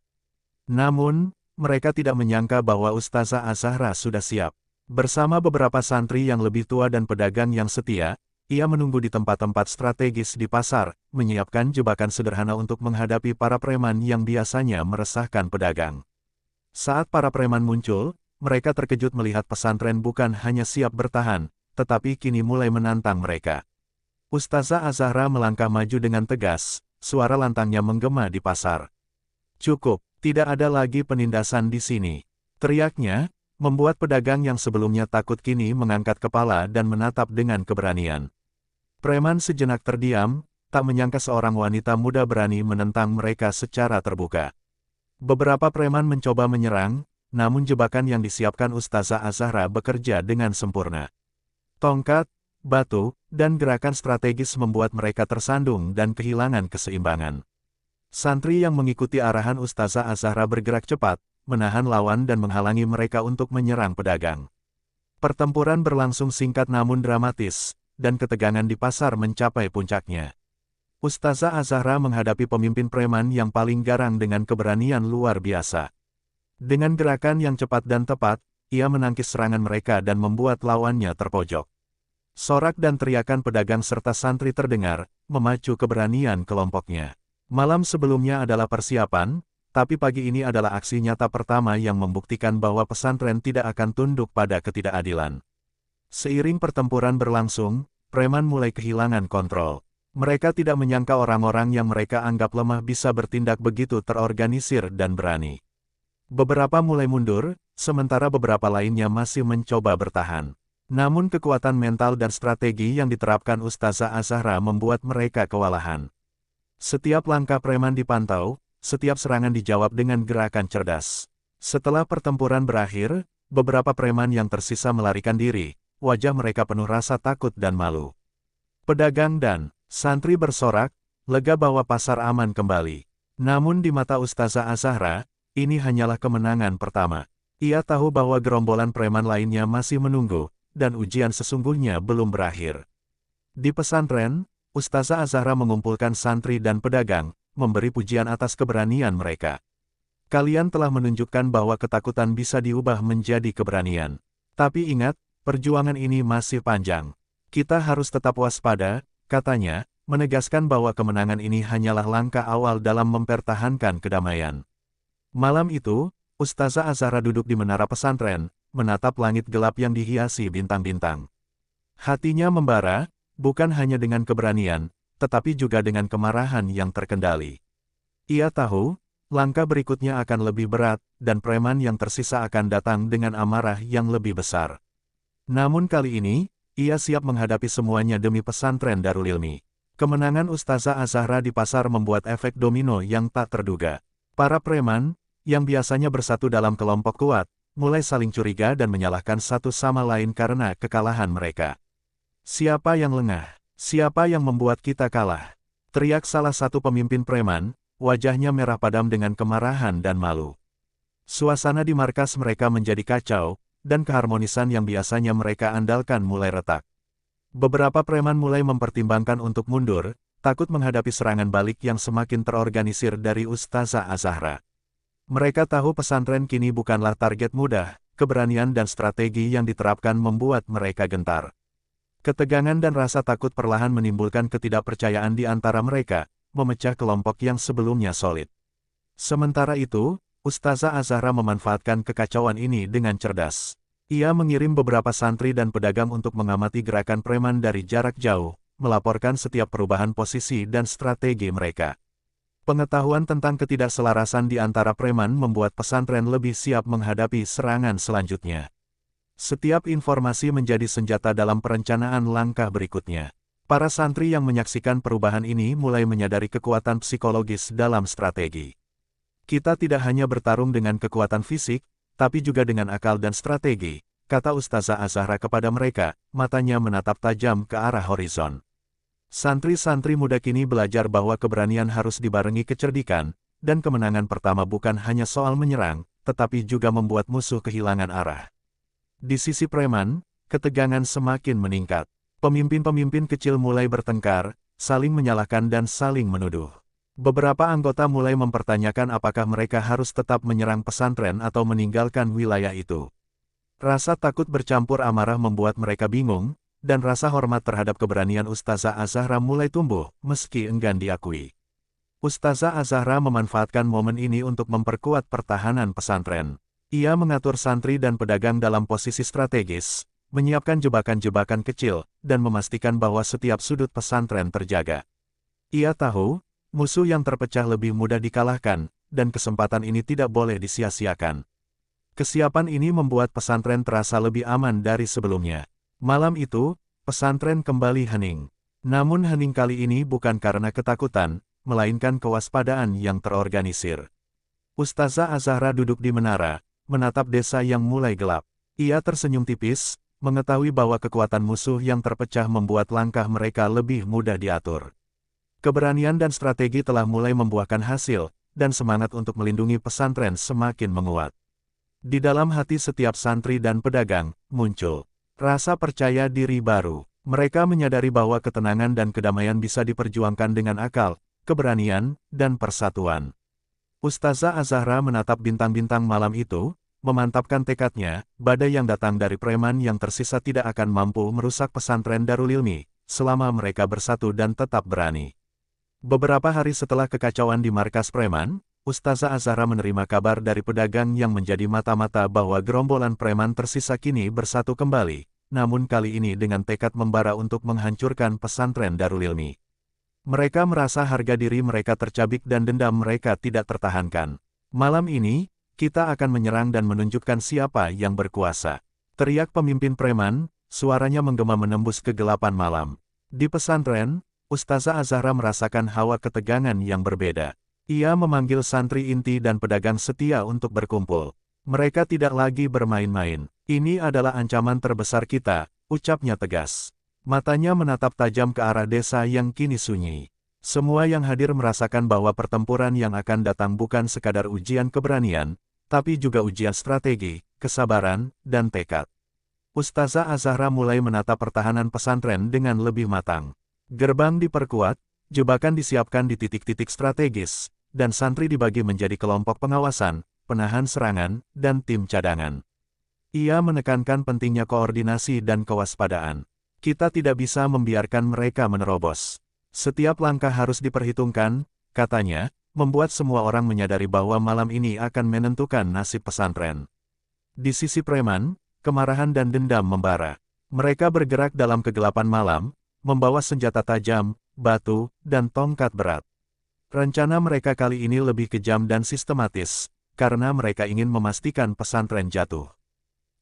Namun, mereka tidak menyangka bahwa Ustazah Azahra sudah siap. Bersama beberapa santri yang lebih tua dan pedagang yang setia, ia menunggu di tempat-tempat strategis di pasar, menyiapkan jebakan sederhana untuk menghadapi para preman yang biasanya meresahkan pedagang. Saat para preman muncul, mereka terkejut melihat pesantren bukan hanya siap bertahan, tetapi kini mulai menantang mereka. Ustazah Azahra melangkah maju dengan tegas, suara lantangnya menggema di pasar. "Cukup, tidak ada lagi penindasan di sini," teriaknya, membuat pedagang yang sebelumnya takut kini mengangkat kepala dan menatap dengan keberanian. Preman sejenak terdiam, tak menyangka seorang wanita muda berani menentang mereka secara terbuka. Beberapa preman mencoba menyerang, namun jebakan yang disiapkan Ustazah Azahra bekerja dengan sempurna. Tongkat, batu, dan gerakan strategis membuat mereka tersandung dan kehilangan keseimbangan. Santri yang mengikuti arahan Ustazah Azahra bergerak cepat, menahan lawan dan menghalangi mereka untuk menyerang pedagang. Pertempuran berlangsung singkat namun dramatis, dan ketegangan di pasar mencapai puncaknya. Ustazah Azahra menghadapi pemimpin preman yang paling garang dengan keberanian luar biasa. Dengan gerakan yang cepat dan tepat, ia menangkis serangan mereka dan membuat lawannya terpojok. Sorak dan teriakan pedagang serta santri terdengar, memacu keberanian kelompoknya. Malam sebelumnya adalah persiapan, tapi pagi ini adalah aksi nyata pertama yang membuktikan bahwa pesantren tidak akan tunduk pada ketidakadilan. Seiring pertempuran berlangsung, preman mulai kehilangan kontrol. Mereka tidak menyangka orang-orang yang mereka anggap lemah bisa bertindak begitu terorganisir dan berani. Beberapa mulai mundur, sementara beberapa lainnya masih mencoba bertahan. Namun kekuatan mental dan strategi yang diterapkan Ustazah Az-Zahra membuat mereka kewalahan. Setiap langkah preman dipantau, setiap serangan dijawab dengan gerakan cerdas. Setelah pertempuran berakhir, beberapa preman yang tersisa melarikan diri, wajah mereka penuh rasa takut dan malu. Pedagang dan santri bersorak, lega bahwa pasar aman kembali. Namun di mata Ustazah Az-Zahra, ini hanyalah kemenangan pertama. Ia tahu bahwa gerombolan preman lainnya masih menunggu, dan ujian sesungguhnya belum berakhir. Di pesantren, Ustazah Az-Zahra mengumpulkan santri dan pedagang, memberi pujian atas keberanian mereka. Kalian telah menunjukkan bahwa ketakutan bisa diubah menjadi keberanian. Tapi ingat, perjuangan ini masih panjang. Kita harus tetap waspada, katanya, menegaskan bahwa kemenangan ini hanyalah langkah awal dalam mempertahankan kedamaian. Malam itu, Ustazah Az-Zahra duduk di menara pesantren, menatap langit gelap yang dihiasi bintang-bintang. Hatinya membara, bukan hanya dengan keberanian, tetapi juga dengan kemarahan yang terkendali. Ia tahu, langkah berikutnya akan lebih berat, dan preman yang tersisa akan datang dengan amarah yang lebih besar. Namun kali ini, ia siap menghadapi semuanya demi pesantren Darul Ilmi. Kemenangan Ustazah Az-Zahra di pasar membuat efek domino yang tak terduga. Para preman, yang biasanya bersatu dalam kelompok kuat, mulai saling curiga dan menyalahkan satu sama lain karena kekalahan mereka. Siapa yang lengah? Siapa yang membuat kita kalah? Teriak salah satu pemimpin preman, wajahnya merah padam dengan kemarahan dan malu. Suasana di markas mereka menjadi kacau, dan keharmonisan yang biasanya mereka andalkan mulai retak. Beberapa preman mulai mempertimbangkan untuk mundur, takut menghadapi serangan balik yang semakin terorganisir dari Ustazah Az-Zahra. Mereka tahu pesantren kini bukanlah target mudah, keberanian dan strategi yang diterapkan membuat mereka gentar. Ketegangan dan rasa takut perlahan menimbulkan ketidakpercayaan di antara mereka, memecah kelompok yang sebelumnya solid. Sementara itu, Ustazah Az-Zahra memanfaatkan kekacauan ini dengan cerdas. Ia mengirim beberapa santri dan pedagang untuk mengamati gerakan preman dari jarak jauh, melaporkan setiap perubahan posisi dan strategi mereka. Pengetahuan tentang ketidakselarasan di antara preman membuat pesantren lebih siap menghadapi serangan selanjutnya. Setiap informasi menjadi senjata dalam perencanaan langkah berikutnya. Para santri yang menyaksikan perubahan ini mulai menyadari kekuatan psikologis dalam strategi. Kita tidak hanya bertarung dengan kekuatan fisik, tapi juga dengan akal dan strategi, kata Ustazah Az-Zahra kepada mereka, matanya menatap tajam ke arah horizon. Santri-santri muda kini belajar bahwa keberanian harus dibarengi kecerdikan, dan kemenangan pertama bukan hanya soal menyerang, tetapi juga membuat musuh kehilangan arah. Di sisi preman, ketegangan semakin meningkat. Pemimpin-pemimpin kecil mulai bertengkar, saling menyalahkan dan saling menuduh. Beberapa anggota mulai mempertanyakan apakah mereka harus tetap menyerang pesantren atau meninggalkan wilayah itu. Rasa takut bercampur amarah membuat mereka bingung, dan rasa hormat terhadap keberanian Ustazah Az-Zahra mulai tumbuh, meski enggan diakui. Ustazah Az-Zahra memanfaatkan momen ini untuk memperkuat pertahanan pesantren. Ia mengatur santri dan pedagang dalam posisi strategis, menyiapkan jebakan-jebakan kecil, dan memastikan bahwa setiap sudut pesantren terjaga. Ia tahu, musuh yang terpecah lebih mudah dikalahkan, dan kesempatan ini tidak boleh disia-siakan. Kesiapan ini membuat pesantren terasa lebih aman dari sebelumnya. Malam itu, pesantren kembali hening. Namun hening kali ini bukan karena ketakutan, melainkan kewaspadaan yang terorganisir. Ustazah Az-Zahra duduk di menara, menatap desa yang mulai gelap. Ia tersenyum tipis, mengetahui bahwa kekuatan musuh yang terpecah membuat langkah mereka lebih mudah diatur. Keberanian dan strategi telah mulai membuahkan hasil, dan semangat untuk melindungi pesantren semakin menguat. Di dalam hati setiap santri dan pedagang, muncul rasa percaya diri baru. Mereka menyadari bahwa ketenangan dan kedamaian bisa diperjuangkan dengan akal, keberanian, dan persatuan. Ustazah Az-Zahra menatap bintang-bintang malam itu, memantapkan tekadnya, badai yang datang dari preman yang tersisa tidak akan mampu merusak pesantren Darul Ilmi, selama mereka bersatu dan tetap berani. Beberapa hari setelah kekacauan di markas preman, Ustazah Az-Zahra menerima kabar dari pedagang yang menjadi mata-mata bahwa gerombolan preman tersisa kini bersatu kembali, namun kali ini dengan tekad membara untuk menghancurkan pesantren Darul Ilmi. Mereka merasa harga diri mereka tercabik dan dendam mereka tidak tertahankan. Malam ini, kita akan menyerang dan menunjukkan siapa yang berkuasa. Teriak pemimpin preman, suaranya menggema menembus kegelapan malam. Di pesantren, Ustazah Az-Zahra merasakan hawa ketegangan yang berbeda. Ia memanggil santri inti dan pedagang setia untuk berkumpul. Mereka tidak lagi bermain-main. Ini adalah ancaman terbesar kita, ucapnya tegas. Matanya menatap tajam ke arah desa yang kini sunyi. Semua yang hadir merasakan bahwa pertempuran yang akan datang bukan sekadar ujian keberanian, tapi juga ujian strategi, kesabaran, dan tekad. Ustazah Az-Zahra mulai menata pertahanan pesantren dengan lebih matang. Gerbang diperkuat, jebakan disiapkan di titik-titik strategis, dan santri dibagi menjadi kelompok pengawasan, penahan serangan, dan tim cadangan. Ia menekankan pentingnya koordinasi dan kewaspadaan. Kita tidak bisa membiarkan mereka menerobos. Setiap langkah harus diperhitungkan, katanya, membuat semua orang menyadari bahwa malam ini akan menentukan nasib pesantren. Di sisi preman, kemarahan dan dendam membara. Mereka bergerak dalam kegelapan malam, membawa senjata tajam, batu, dan tongkat berat. Rencana mereka kali ini lebih kejam dan sistematis, karena mereka ingin memastikan pesantren jatuh.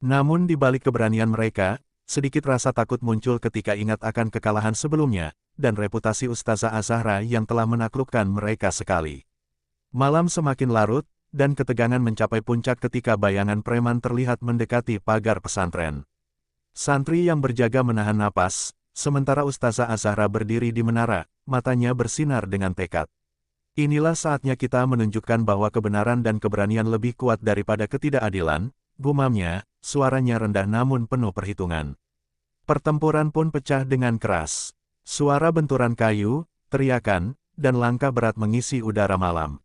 Namun di balik keberanian mereka, sedikit rasa takut muncul ketika ingat akan kekalahan sebelumnya, dan reputasi Ustazah Az-Zahra yang telah menaklukkan mereka sekali. Malam semakin larut, dan ketegangan mencapai puncak ketika bayangan preman terlihat mendekati pagar pesantren. Santri yang berjaga menahan napas, sementara Ustazah Az-Zahra berdiri di menara, matanya bersinar dengan tekad. Inilah saatnya kita menunjukkan bahwa kebenaran dan keberanian lebih kuat daripada ketidakadilan, gumamnya, suaranya rendah namun penuh perhitungan. Pertempuran pun pecah dengan keras. Suara benturan kayu, teriakan, dan langkah berat mengisi udara malam.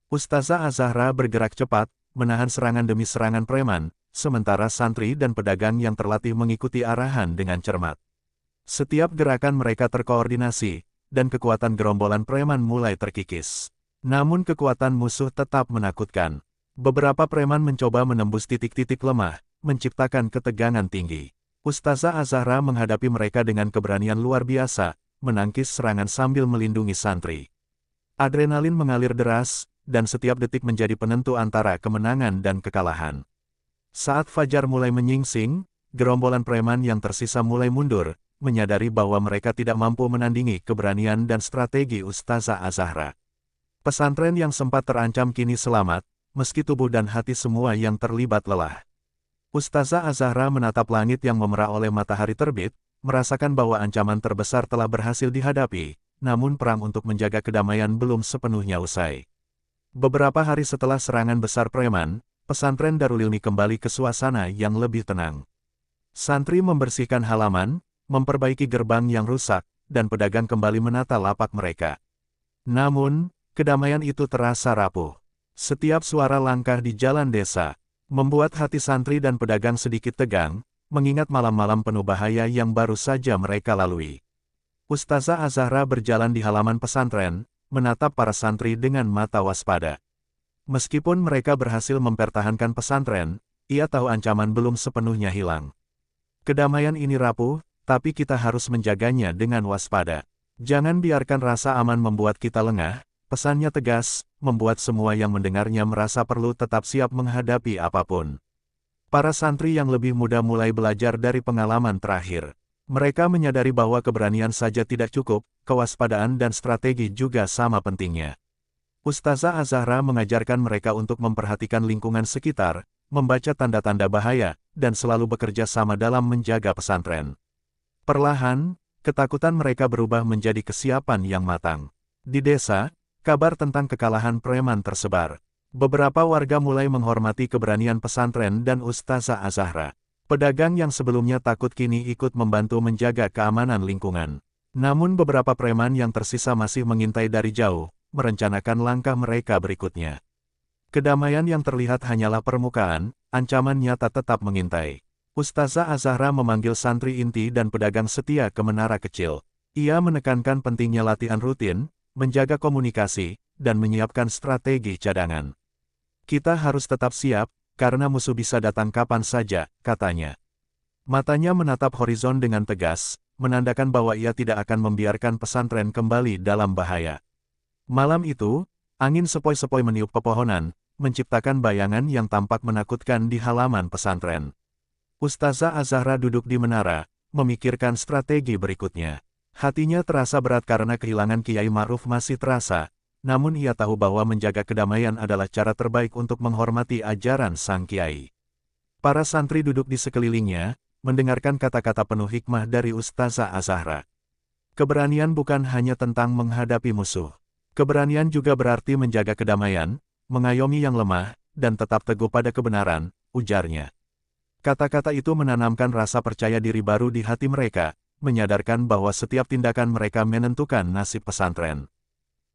Ustazah Az-Zahra bergerak cepat, menahan serangan demi serangan preman, sementara santri dan pedagang yang terlatih mengikuti arahan dengan cermat. Setiap gerakan mereka terkoordinasi, dan kekuatan gerombolan preman mulai terkikis. Namun kekuatan musuh tetap menakutkan. Beberapa preman mencoba menembus titik-titik lemah, menciptakan ketegangan tinggi. Ustazah Az-Zahra menghadapi mereka dengan keberanian luar biasa, menangkis serangan sambil melindungi santri. Adrenalin mengalir deras, dan setiap detik menjadi penentu antara kemenangan dan kekalahan. Saat fajar mulai menyingsing, gerombolan preman yang tersisa mulai mundur, menyadari bahwa mereka tidak mampu menandingi keberanian dan strategi Ustazah Az-Zahra. Pesantren yang sempat terancam kini selamat, meski tubuh dan hati semua yang terlibat lelah. Ustazah Az-Zahra menatap langit yang memerah oleh matahari terbit, merasakan bahwa ancaman terbesar telah berhasil dihadapi, namun perang untuk menjaga kedamaian belum sepenuhnya usai. Beberapa hari setelah serangan besar preman, pesantren Darul Ilmi kembali ke suasana yang lebih tenang. Santri membersihkan halaman, memperbaiki gerbang yang rusak, dan pedagang kembali menata lapak mereka. Namun, kedamaian itu terasa rapuh. Setiap suara langkah di jalan desa membuat hati santri dan pedagang sedikit tegang, mengingat malam-malam penuh bahaya yang baru saja mereka lalui. Ustazah Az-Zahra berjalan di halaman pesantren, menatap para santri dengan mata waspada. Meskipun mereka berhasil mempertahankan pesantren, ia tahu ancaman belum sepenuhnya hilang. Kedamaian ini rapuh, tapi kita harus menjaganya dengan waspada. Jangan biarkan rasa aman membuat kita lengah. Pesannya tegas, membuat semua yang mendengarnya merasa perlu tetap siap menghadapi apapun. Para santri yang lebih muda mulai belajar dari pengalaman terakhir. Mereka menyadari bahwa keberanian saja tidak cukup, kewaspadaan dan strategi juga sama pentingnya. Ustazah Az-Zahra mengajarkan mereka untuk memperhatikan lingkungan sekitar, membaca tanda-tanda bahaya, dan selalu bekerja sama dalam menjaga pesantren. Perlahan, ketakutan mereka berubah menjadi kesiapan yang matang. Di desa, kabar tentang kekalahan preman tersebar. Beberapa warga mulai menghormati keberanian pesantren dan Ustazah Az-Zahra. Pedagang yang sebelumnya takut kini ikut membantu menjaga keamanan lingkungan. Namun beberapa preman yang tersisa masih mengintai dari jauh, merencanakan langkah mereka berikutnya. Kedamaian yang terlihat hanyalah permukaan, ancaman nyata tetap mengintai. Ustazah Az-Zahra memanggil santri inti dan pedagang setia ke menara kecil. Ia menekankan pentingnya latihan rutin, menjaga komunikasi, dan menyiapkan strategi cadangan. Kita harus tetap siap, karena musuh bisa datang kapan saja, katanya. Matanya menatap horizon dengan tegas, menandakan bahwa ia tidak akan membiarkan pesantren kembali dalam bahaya. Malam itu, angin sepoi-sepoi meniup pepohonan, menciptakan bayangan yang tampak menakutkan di halaman pesantren. Ustazah Az-Zahra duduk di menara, memikirkan strategi berikutnya. Hatinya terasa berat karena kehilangan Kiai Ma'ruf masih terasa, namun ia tahu bahwa menjaga kedamaian adalah cara terbaik untuk menghormati ajaran sang Kiai. Para santri duduk di sekelilingnya, mendengarkan kata-kata penuh hikmah dari Ustazah Az-Zahra. Keberanian bukan hanya tentang menghadapi musuh. Keberanian juga berarti menjaga kedamaian, mengayomi yang lemah, dan tetap teguh pada kebenaran, ujarnya. Kata-kata itu menanamkan rasa percaya diri baru di hati mereka, menyadarkan bahwa setiap tindakan mereka menentukan nasib pesantren.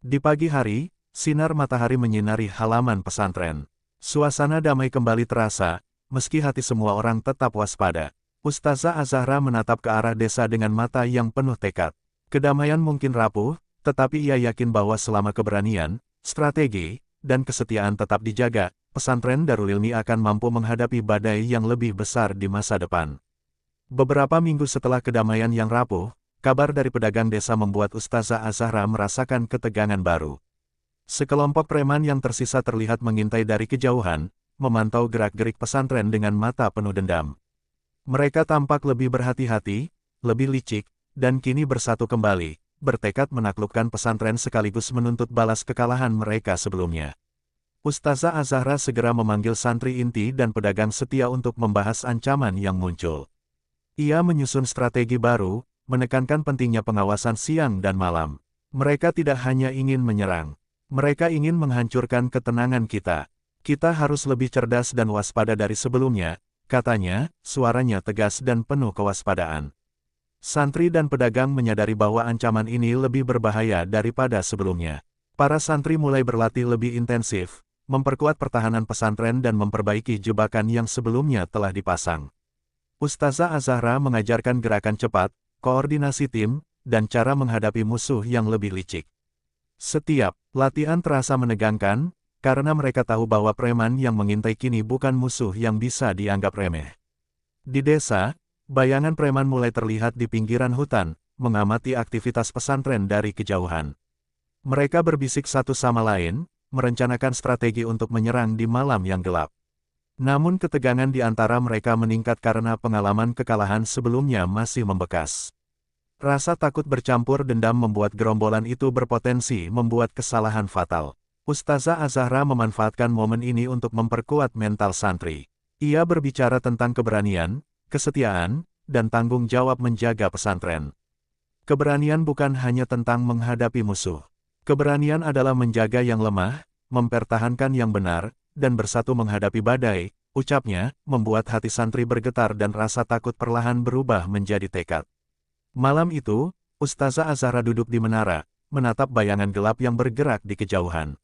Di pagi hari, sinar matahari menyinari halaman pesantren. Suasana damai kembali terasa, meski hati semua orang tetap waspada. Ustazah Az-Zahra menatap ke arah desa dengan mata yang penuh tekad. Kedamaian mungkin rapuh, tetapi ia yakin bahwa selama keberanian, strategi, dan kesetiaan tetap dijaga, pesantren Darul Ilmi akan mampu menghadapi badai yang lebih besar di masa depan. Beberapa minggu setelah kedamaian yang rapuh, kabar dari pedagang desa membuat Ustazah Az-Zahra merasakan ketegangan baru. Sekelompok preman yang tersisa terlihat mengintai dari kejauhan, memantau gerak-gerik pesantren dengan mata penuh dendam. Mereka tampak lebih berhati-hati, lebih licik, dan kini bersatu kembali, bertekad menaklukkan pesantren sekaligus menuntut balas kekalahan mereka sebelumnya. Ustazah Az-Zahra segera memanggil santri inti dan pedagang setia untuk membahas ancaman yang muncul. Ia menyusun strategi baru, menekankan pentingnya pengawasan siang dan malam. Mereka tidak hanya ingin menyerang. Mereka ingin menghancurkan ketenangan kita. Kita harus lebih cerdas dan waspada dari sebelumnya, katanya, suaranya tegas dan penuh kewaspadaan. Santri dan pedagang menyadari bahwa ancaman ini lebih berbahaya daripada sebelumnya. Para santri mulai berlatih lebih intensif, memperkuat pertahanan pesantren dan memperbaiki jebakan yang sebelumnya telah dipasang. Ustazah Az-Zahra mengajarkan gerakan cepat, koordinasi tim, dan cara menghadapi musuh yang lebih licik. Setiap latihan terasa menegangkan, karena mereka tahu bahwa preman yang mengintai kini bukan musuh yang bisa dianggap remeh. Di desa, bayangan preman mulai terlihat di pinggiran hutan, mengamati aktivitas pesantren dari kejauhan. Mereka berbisik satu sama lain, merencanakan strategi untuk menyerang di malam yang gelap. Namun ketegangan di antara mereka meningkat karena pengalaman kekalahan sebelumnya masih membekas. Rasa takut bercampur dendam membuat gerombolan itu berpotensi membuat kesalahan fatal. Ustazah Az-Zahra memanfaatkan momen ini untuk memperkuat mental santri. Ia berbicara tentang keberanian, kesetiaan, dan tanggung jawab menjaga pesantren. Keberanian bukan hanya tentang menghadapi musuh. Keberanian adalah menjaga yang lemah, mempertahankan yang benar, dan bersatu menghadapi badai, ucapnya, membuat hati santri bergetar dan rasa takut perlahan berubah menjadi tekad. Malam itu, Ustazah Az-Zahra duduk di menara, menatap bayangan gelap yang bergerak di kejauhan.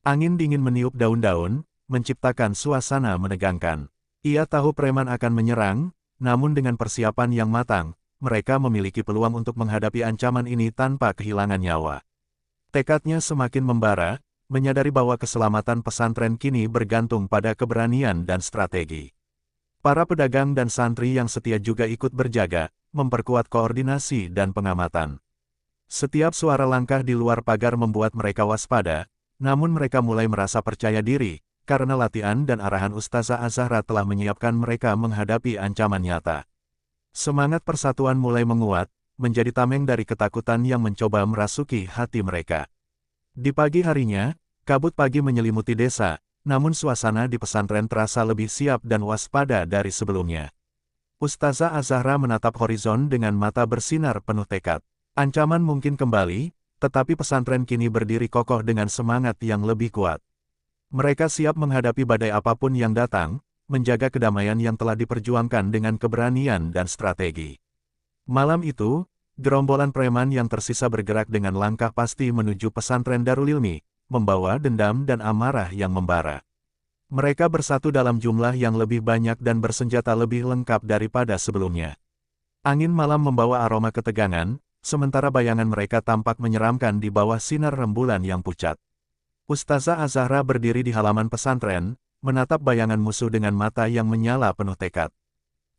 Angin dingin meniup daun-daun, menciptakan suasana menegangkan. Ia tahu preman akan menyerang, namun dengan persiapan yang matang, mereka memiliki peluang untuk menghadapi ancaman ini tanpa kehilangan nyawa. Tekadnya semakin membara, menyadari bahwa keselamatan pesantren kini bergantung pada keberanian dan strategi. Para pedagang dan santri yang setia juga ikut berjaga, memperkuat koordinasi dan pengamatan. Setiap suara langkah di luar pagar membuat mereka waspada, namun mereka mulai merasa percaya diri, karena latihan dan arahan Ustazah Az-Zahra telah menyiapkan mereka menghadapi ancaman nyata. Semangat persatuan mulai menguat, menjadi tameng dari ketakutan yang mencoba merasuki hati mereka. Di pagi harinya, kabut pagi menyelimuti desa, namun suasana di pesantren terasa lebih siap dan waspada dari sebelumnya. Ustazah Az-Zahra menatap horizon dengan mata bersinar penuh tekad. Ancaman mungkin kembali, tetapi pesantren kini berdiri kokoh dengan semangat yang lebih kuat. Mereka siap menghadapi badai apapun yang datang, menjaga kedamaian yang telah diperjuangkan dengan keberanian dan strategi. Malam itu, gerombolan preman yang tersisa bergerak dengan langkah pasti menuju pesantren Darul Ilmi, membawa dendam dan amarah yang membara. Mereka bersatu dalam jumlah yang lebih banyak dan bersenjata lebih lengkap daripada sebelumnya. Angin malam membawa aroma ketegangan, sementara bayangan mereka tampak menyeramkan di bawah sinar rembulan yang pucat. Ustazah Az-Zahra berdiri di halaman pesantren, menatap bayangan musuh dengan mata yang menyala penuh tekad.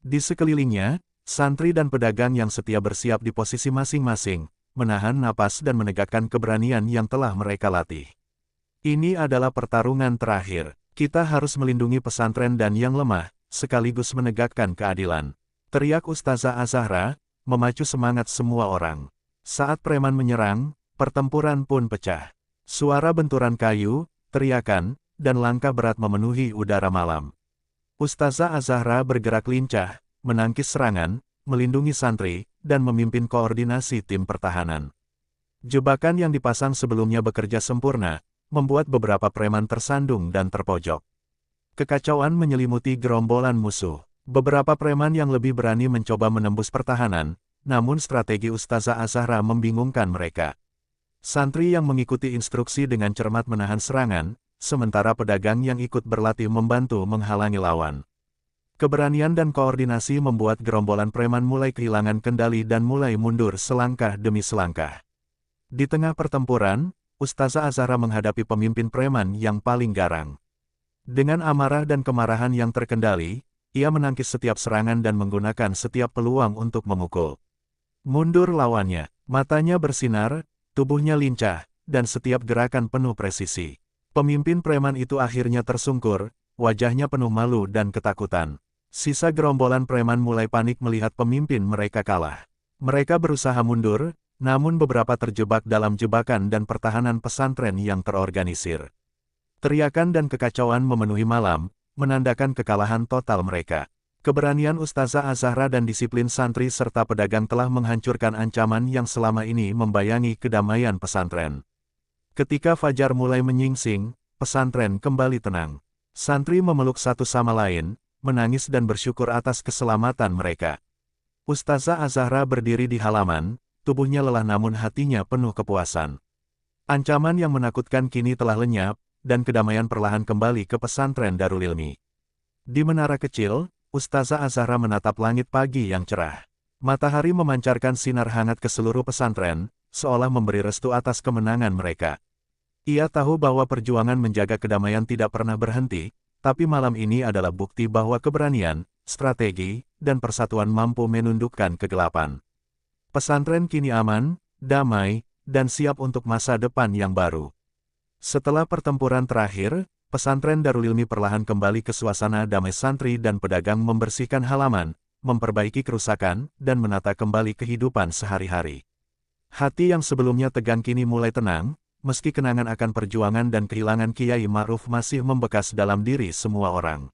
Di sekelilingnya, santri dan pedagang yang setia bersiap di posisi masing-masing, menahan napas dan menegakkan keberanian yang telah mereka latih. Ini adalah pertarungan terakhir. Kita harus melindungi pesantren dan yang lemah, sekaligus menegakkan keadilan. Teriak Ustazah Az-Zahra, memacu semangat semua orang. Saat preman menyerang, pertempuran pun pecah. Suara benturan kayu, teriakan, dan langkah berat memenuhi udara malam. Ustazah Az-Zahra bergerak lincah, menangkis serangan, melindungi santri, dan memimpin koordinasi tim pertahanan. Jebakan yang dipasang sebelumnya bekerja sempurna, membuat beberapa preman tersandung dan terpojok. Kekacauan menyelimuti gerombolan musuh. Beberapa preman yang lebih berani mencoba menembus pertahanan, namun strategi Ustazah Az-Zahra membingungkan mereka. Santri yang mengikuti instruksi dengan cermat menahan serangan, sementara pedagang yang ikut berlatih membantu menghalangi lawan. Keberanian dan koordinasi membuat gerombolan preman mulai kehilangan kendali dan mulai mundur selangkah demi selangkah. Di tengah pertempuran, Ustazah Az-Zahra menghadapi pemimpin preman yang paling garang. Dengan amarah dan kemarahan yang terkendali, ia menangkis setiap serangan dan menggunakan setiap peluang untuk memukul mundur lawannya. Matanya bersinar, tubuhnya lincah, dan setiap gerakan penuh presisi. Pemimpin preman itu akhirnya tersungkur, wajahnya penuh malu dan ketakutan. Sisa gerombolan preman mulai panik melihat pemimpin mereka kalah. Mereka berusaha mundur, namun beberapa terjebak dalam jebakan dan pertahanan pesantren yang terorganisir. Teriakan dan kekacauan memenuhi malam, menandakan kekalahan total mereka. Keberanian Ustazah Az-Zahra dan disiplin santri serta pedagang telah menghancurkan ancaman yang selama ini membayangi kedamaian pesantren. Ketika fajar mulai menyingsing, pesantren kembali tenang. Santri memeluk satu sama lain, menangis dan bersyukur atas keselamatan mereka. Ustazah Az-Zahra berdiri di halaman, tubuhnya lelah namun hatinya penuh kepuasan. Ancaman yang menakutkan kini telah lenyap, dan kedamaian perlahan kembali ke pesantren Darul Ilmi. Di menara kecil, Ustazah Az-Zahra menatap langit pagi yang cerah. Matahari memancarkan sinar hangat ke seluruh pesantren, seolah memberi restu atas kemenangan mereka. Ia tahu bahwa perjuangan menjaga kedamaian tidak pernah berhenti, tapi malam ini adalah bukti bahwa keberanian, strategi, dan persatuan mampu menundukkan kegelapan. Pesantren kini aman, damai, dan siap untuk masa depan yang baru. Setelah pertempuran terakhir, pesantren Darul Ilmi perlahan kembali ke suasana damai. Santri dan pedagang membersihkan halaman, memperbaiki kerusakan, dan menata kembali kehidupan sehari-hari. Hati yang sebelumnya tegang kini mulai tenang, meski kenangan akan perjuangan dan kehilangan Kiai Ma'ruf masih membekas dalam diri semua orang.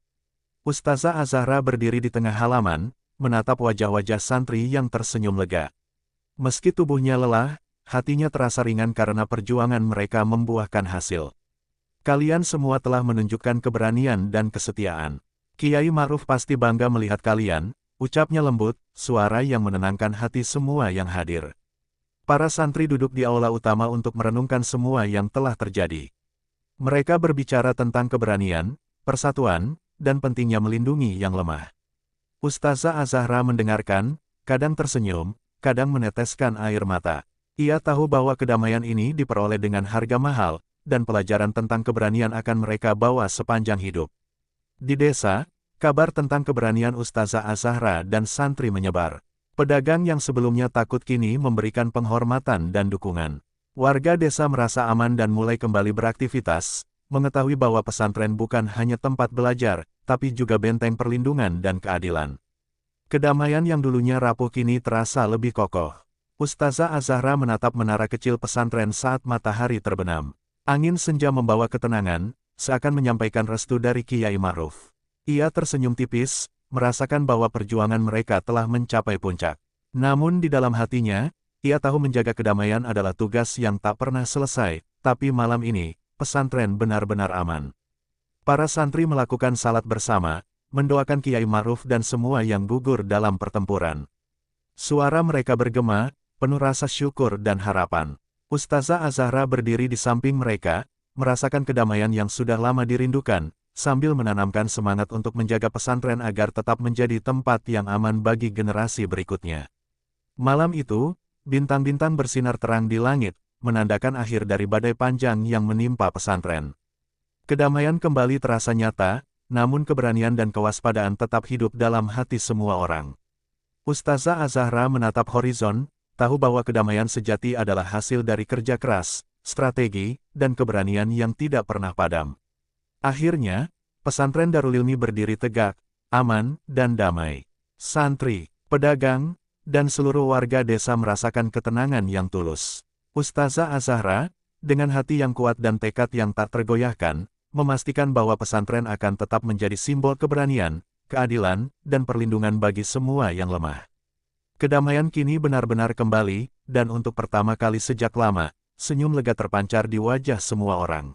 Ustazah Az-Zahra berdiri di tengah halaman, menatap wajah-wajah santri yang tersenyum lega. Meski tubuhnya lelah, hatinya terasa ringan karena perjuangan mereka membuahkan hasil. Kalian semua telah menunjukkan keberanian dan kesetiaan. Kiai Ma'ruf pasti bangga melihat kalian, ucapnya lembut, suara yang menenangkan hati semua yang hadir. Para santri duduk di aula utama untuk merenungkan semua yang telah terjadi. Mereka berbicara tentang keberanian, persatuan, dan pentingnya melindungi yang lemah. Ustazah Az-Zahra mendengarkan, kadang tersenyum, kadang meneteskan air mata. Ia tahu bahwa kedamaian ini diperoleh dengan harga mahal, dan pelajaran tentang keberanian akan mereka bawa sepanjang hidup. Di desa, kabar tentang keberanian Ustazah Az-Zahra dan santri menyebar. Pedagang yang sebelumnya takut kini memberikan penghormatan dan dukungan. Warga desa merasa aman dan mulai kembali beraktivitas, mengetahui bahwa pesantren bukan hanya tempat belajar, tapi juga benteng perlindungan dan keadilan. Kedamaian yang dulunya rapuh kini terasa lebih kokoh. Ustazah Az-Zahra menatap menara kecil pesantren saat matahari terbenam. Angin senja membawa ketenangan, seakan menyampaikan restu dari Kiai Ma'ruf. Ia tersenyum tipis, merasakan bahwa perjuangan mereka telah mencapai puncak. Namun di dalam hatinya, ia tahu menjaga kedamaian adalah tugas yang tak pernah selesai, tapi malam ini, pesantren benar-benar aman. Para santri melakukan salat bersama, mendoakan Kiai Ma'ruf dan semua yang gugur dalam pertempuran. Suara mereka bergema, penuh rasa syukur dan harapan. Ustazah Az-Zahra berdiri di samping mereka, merasakan kedamaian yang sudah lama dirindukan, sambil menanamkan semangat untuk menjaga pesantren agar tetap menjadi tempat yang aman bagi generasi berikutnya. Malam itu, bintang-bintang bersinar terang di langit, menandakan akhir dari badai panjang yang menimpa pesantren. Kedamaian kembali terasa nyata, namun keberanian dan kewaspadaan tetap hidup dalam hati semua orang. Ustazah Az-Zahra menatap horizon, tahu bahwa kedamaian sejati adalah hasil dari kerja keras, strategi, dan keberanian yang tidak pernah padam. Akhirnya, pesantren Darul Ilmi berdiri tegak, aman, dan damai. Santri, pedagang, dan seluruh warga desa merasakan ketenangan yang tulus. Ustazah Az-Zahra, dengan hati yang kuat dan tekad yang tak tergoyahkan, memastikan bahwa pesantren akan tetap menjadi simbol keberanian, keadilan, dan perlindungan bagi semua yang lemah. Kedamaian kini benar-benar kembali, dan untuk pertama kali sejak lama, senyum lega terpancar di wajah semua orang.